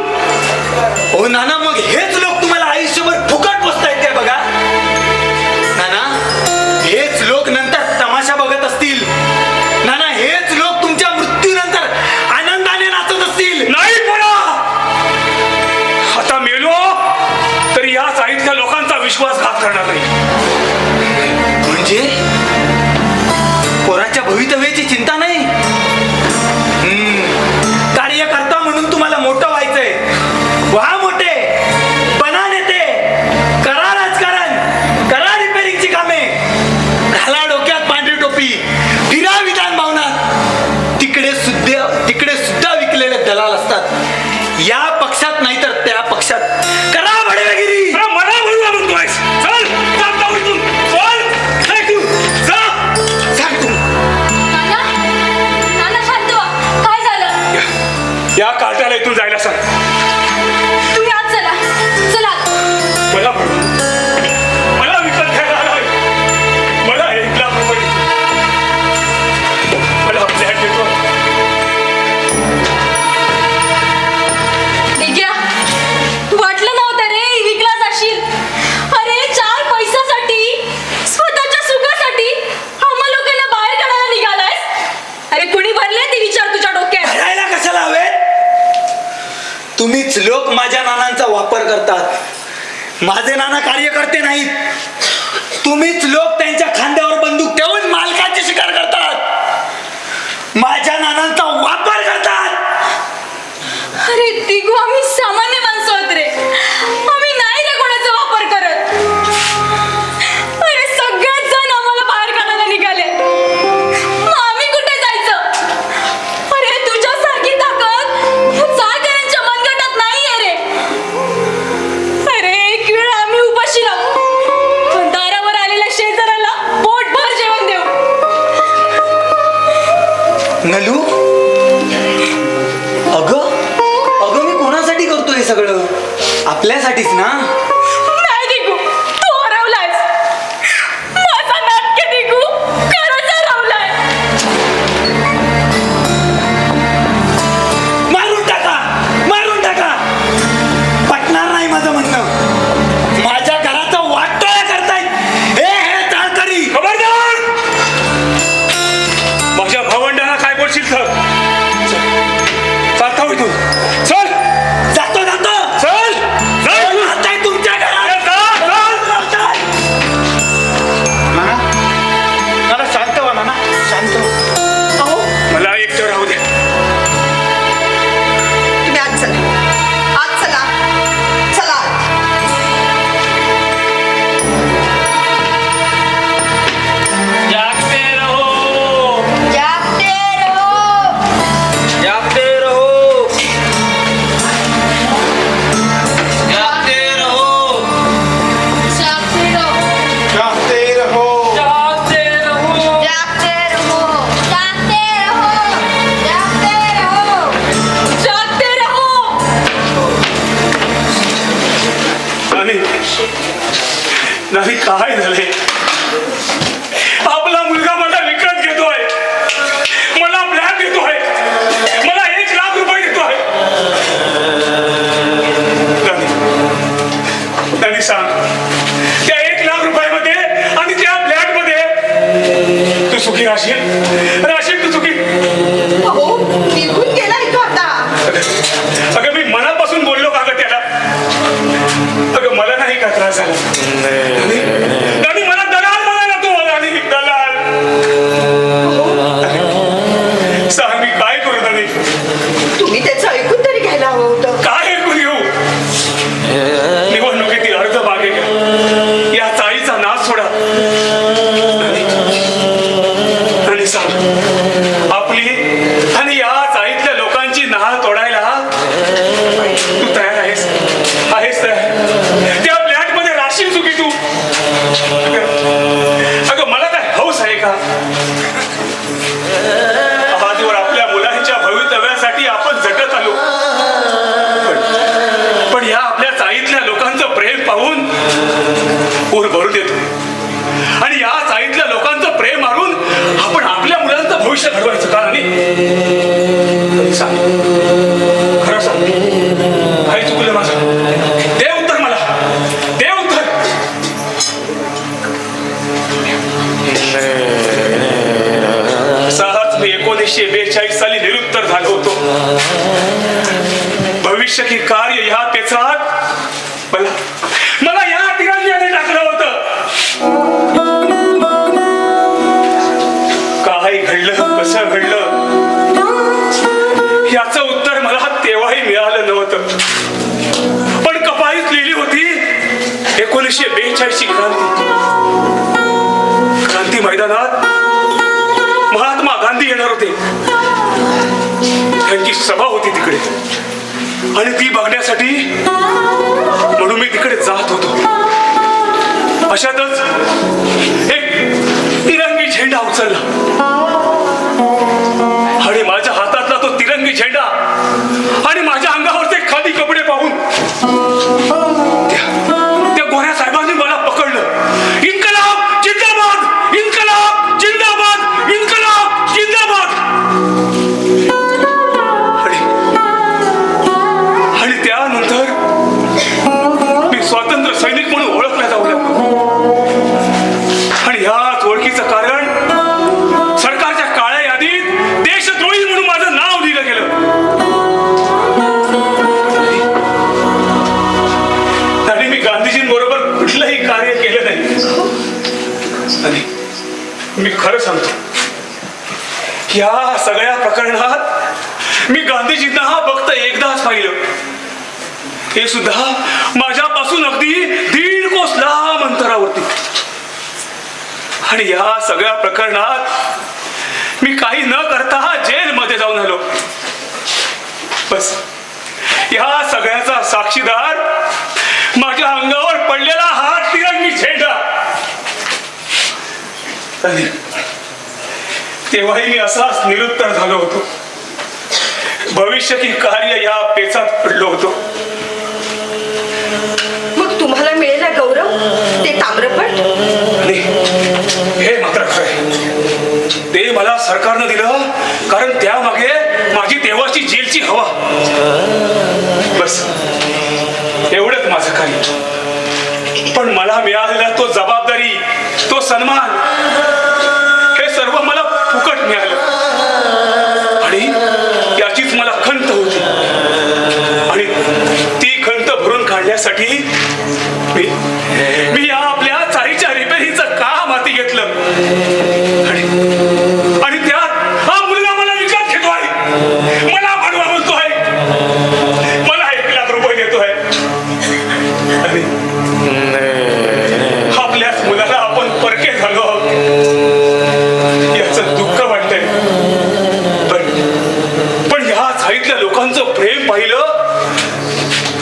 लोक माझ्या नानांचा वापर करतात. माझे नाना कार्यकर्ते नाहीत. तुम्हीच लोक त्यांच्या खांद्यावर बंदूक ठेवून मालकाची शिकार करतात. माझ्या नानांचा वापर करतात. अरे तिघू आम्ही सामान्य माणसं आहोत रे. आम्ही नाही रे कोणाचा वापर करत. अरे सगळेच जण आम्हाला बाहेर काढायला निघाले. मग आम्ही कुठे जायचं? अरे तुझ्यासारखी ताकद चाळकरांच्या मनगटात नाहीये रे. अरे एक वेळ आम्ही उपाशी राहू, पण दारावर आलेल्या शेजाऱ्याला पोटभर जेवण देऊ. नलू, अगं अगं मी कोणासाठी करतो हे सगळं? आपल्यासाठीच ना. नाही दिगू, तू हरवलायस. माझा नाटके दिगू खरंच हरवलाय. मारून टाका, मारून टाका. पटणार नाही माझं म्हणणं. माझ्या घराचा वाटोळा करतायत हे चाळकरी. खबरदार! माझ्या भावंडांना काय बोलशील तर चालता इथून. चल जातो जातो. चल चल. आता तुमच्या घरात नाना शांत व्हा नाना, शांत व्हा. अहो मला एकटं राहू दे. तुम्ही आज चला, आज चला, चला. जागते रहो, जागते रहो. जागते रहो, जागते रहो, जागते रहो. जागते रहो. जागते रहो. जागते रहो. जागते रहो. जागते रहो. जागते रहो. नाही नाही, काय झाले? आपला मुलगा मला विकत घेतोय, मला फ्लॅट देतोय, मला 1 लाख रुपये देतोय. त्यांनी सांग, त्या 1 लाख रुपयामध्ये आणि त्या फ्लॅट मध्ये तू सुखी राहशील? राहशील तू सुखी? अहो निघून गेलाय तो आता. अगं मी मनापासून बोललो का ग त्याला? अगं मला नाही का त्रास झाला? आणि मला दलाल म्हणाला तो. आणि दलाल सांग, मी काय करू दादी? तुम्ही त्याचं ऐकून तरी घ्यायला हवं होतं. काय ऐकून घेऊ? निवडणुकीतील अर्ज मागे घ्या, या चाळीचा नाश सोडा आणि सांग, आपली आणि या चाळीतल्या लोकांची नाळ तोडायला तू तयार आहेस? आहेस तयार? त्या फ्लॅट मध्ये राशील चुकी तू? अगं मला काय हौस आहे का? आजवर आपल्या मुलांच्या भवितव्यासाठी आपण झटत आलो, पण या आपल्या चाळीतल्या लोकांचं प्रेम पाहून ऊर भरून येतो. आणि या चाळीतल्या लोकांचं प्रेम मारून आपण आपल्या मुलांचं भविष्य घडवायचं का? आणि सांग, खरं सांग, काय चुकलं माझं? दे उत्तर मला, दे उत्तर. सहज मी 1942 साली निरुत्तर झालो होतो. भविष्य की कार्य ह्या पेचात मला या तिरंग्याने टाकलं होतं. काय घडलं, कसं घडलं याचं उत्तर मला तेव्हाही मिळालं नव्हतं. पण कपाळीत लिहिली होती 1942 ची क्रांती मैदानात महात्मा गांधी येणार होते. त्यांची सभा होती तिकडे आणि ती बघण्यासाठी म्हणून मी तिकडे जात होतो. अशातच एक तिरंगी झेंडा उचलला आणि माझ्या हातातला तो तिरंगी झेंडा आणि माझ्या अंगावरचे खादी कपडे पाहून त्या गोऱ्या साहेबांनी मला पकडलं. इन्कलाब जिंदाबाद, इन्कलाब जिंदाबाद, इन्कलाब जिंदाबाद. आणि त्यानंतर मी स्वातंत्र्य सैनिक म्हणून ओळखला जाऊ लागलो. आणि ह्याच ओळखीचं कारण मी खरं सांगतो या सगळ्या प्रकरणात मी गांधीजींना फक्त एकदाच पाहिलं, हे सुद्धा माझ्यापासून अगदी 1.5 कोस लांब अंतरावरती. आणि या सगळ्या प्रकरणात मी काही न करता जेलमध्ये जाऊन आलो. बस या सगळ्याचा साक्षीदार माझ्या अंगावर पडलेला हा तिरंगी झेंडा. आणि तेव्हाही मी असाच निरुत्तर झालो होतो. भविष्य की कार्य या पेचात पडलो होतो. मग तुम्हाला मिळेला गौरव ते ताम्रपट? नाही, हे मात्र खरं आहे. ते मला सरकारनं दिलं कारण त्यामागे माझी तेव्हाची जेलची हवा. बस एवढंच माझं काही. पण मला मिळालेला तो जबाबदारी, तो सन्मान, हे सर्व मला फुकट मिळालं. आणि याचीच मला खंत होती. आणि ती खंत भरून काढण्यासाठी मी या आपल्या चाळीच्या रिपेरीचं काम हाती घेतलं. आणि त्यात हा मुलगा मला विकत घेतोय, मला भांडवल बोलतोय, मला 1 लाख रुपये देतोय. आणि आपल्याच मुलाला आपण परके झालो याचं दुःख वाटतंय. पण ह्या साईडल्या लोकांचं प्रेम पाहिलं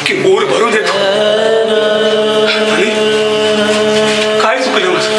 की ऊर भरून येतो. आणि काय चुकलं माझं?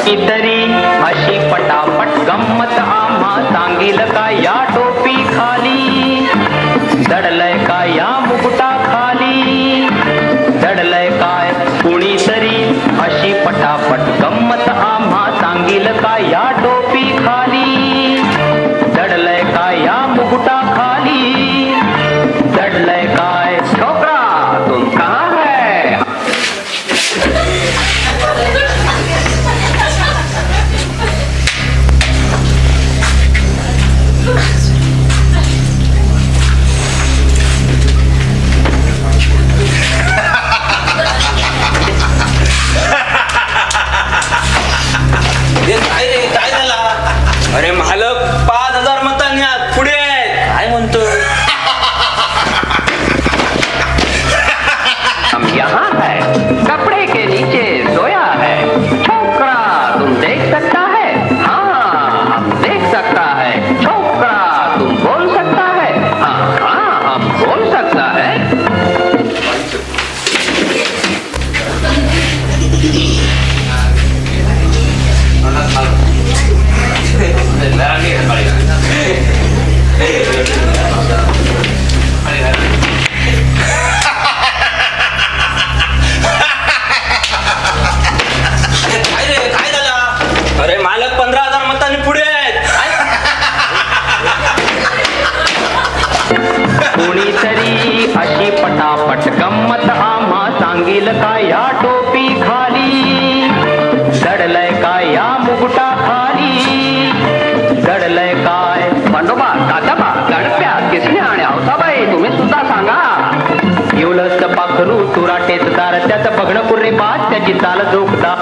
कुणी तरी अशी पटापट गंमत आम्हा सांगील का या टोपी खाली दडलय का या मुकुटा खाली दडलय काय कुणी तरी अशी पटापट गंमत आम्हा सांगील का या टोपी खाली दडलय का या मुकुटा खाली दडलय काय छोकरा तुम कहाँ है काय रे काय झाला? अरे मालक 5,000 मतांनी पुढे आहेत. काय म्हणतो? हम यहाँ है कपड़े के नीचे सोया है छोकरा तुम देख सकता है हाँ हम देख सकता है छोकरा तुम बोल सकता है हाँ हम बोल सकता है काय रे काय झाला? अरे मालक 15,000 मतांनी पुढे आहेत. कुणीतरी अशी पटापट गंमत आम्हा सांगील का या टोपी खाली दडलय का या मुकुटा खाली दडलय काय पंडोबा काचाबा गणप्या किसने आणि औसाबाई तुम्ही सुद्धा सांगा येवलच पाखरू तुराटेच तार त्याचं बघणं कुर्रे पाच त्याची चाल जोगता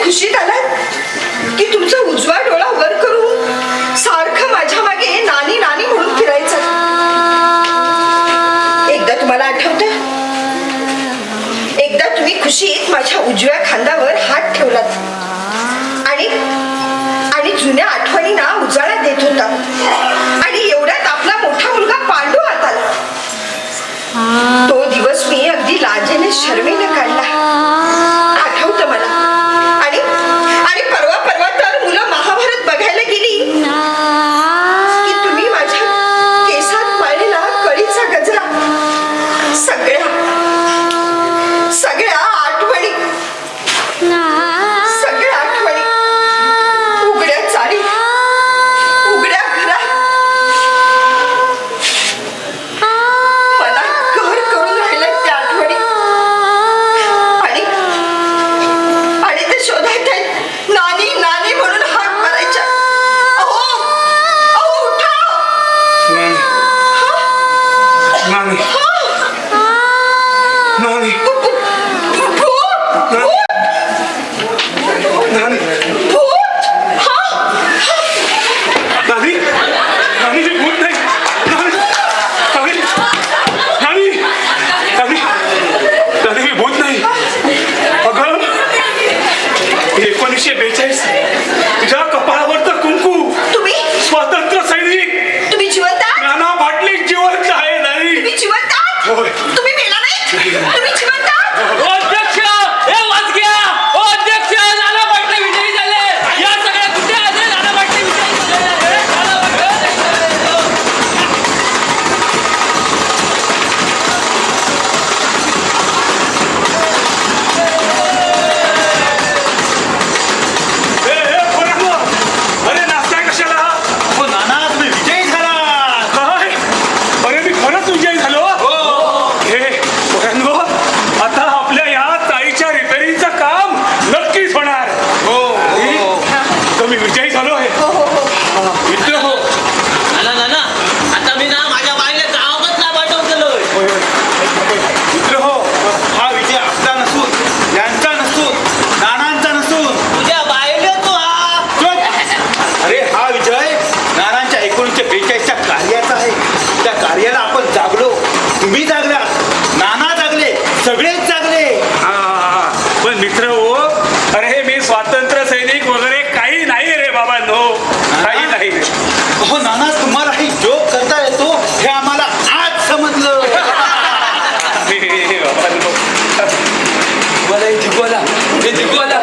खुशीत आलात की तुमचा उजवा डोळा वर करून सारखं माझ्या मागे नानी नानी म्हणून फिरायचं. एकदा तुम्हाला आठवतं, एकदा तुम्ही खुशीत माझ्या उजव्या खांद्यावर हात ठेवलात आणि जुन्या आठवणींना उजाळा देत होता. आणि एवढ्यात आपला मोठा मुलगा पांडू हात आला. तो दिवस मी अगदी लाजेने शर्मेने काढला. आठवतं मला. आणि परवा तर मुलं महाभारत बघायला गेली की तुम्ही माझ्या केसात माळलेला कळीचा गजरा, सगळ्या आठवणी, उघड्या चाळी, उघड्या घरात मला घर करून राहिल्या त्या आठवणी. 1942 तुझ्या कपाळावर तर कुंकू तुम्ही स्वातंत्र्य सैनिक तुम्ही जिवंत आहात? नाना पाटले जिवंत आहे नाही तुम्ही जिवंत आहात? होय. तुम्ही मेला नाही? तुम्ही जिवंत आहात? ओ अध्यक्ष ए वाचग्या ओ अध्यक्ष नाना पाटले विजयी झाले या सगळ्या कुठे आले नाना पाटले विजयी झाले नाना पाटले पोरांनो, अरे नाचताय कशाला हो नाना तुम्ही विजयी झाला. काय अरे मी खरंच विजयी झालो हे पोरांनो, आता आपल्या या चाळीच्या रिपेअरिंगचं काम नक्कीच होणार तर मी विजयी झालो आहे मित्र हो नाना नाना आता मी ना माझ्या बाईला गावात ना पाठवून गेलोय. मित्र हो हा विजय आपला नसून यांचा नसून नानांचा नसून तुझ्या बाईले तू हा चुप! अरे हा विजय नानांच्या 1942च्या कार्याचा आहे. त्या कार्याला आपण जागलो, तुम्ही जागला, नाना जागले, सगळेच जागले. पण मित्र हो अरे मी स्वातंत्र्य सैनिक वगैरे काही नाही रे बाबा नो काही नाही हो नाना तुम्हाला ही जोक करता येतो हे आम्हाला आज समजलं. बाबा मला हे जिंकवाला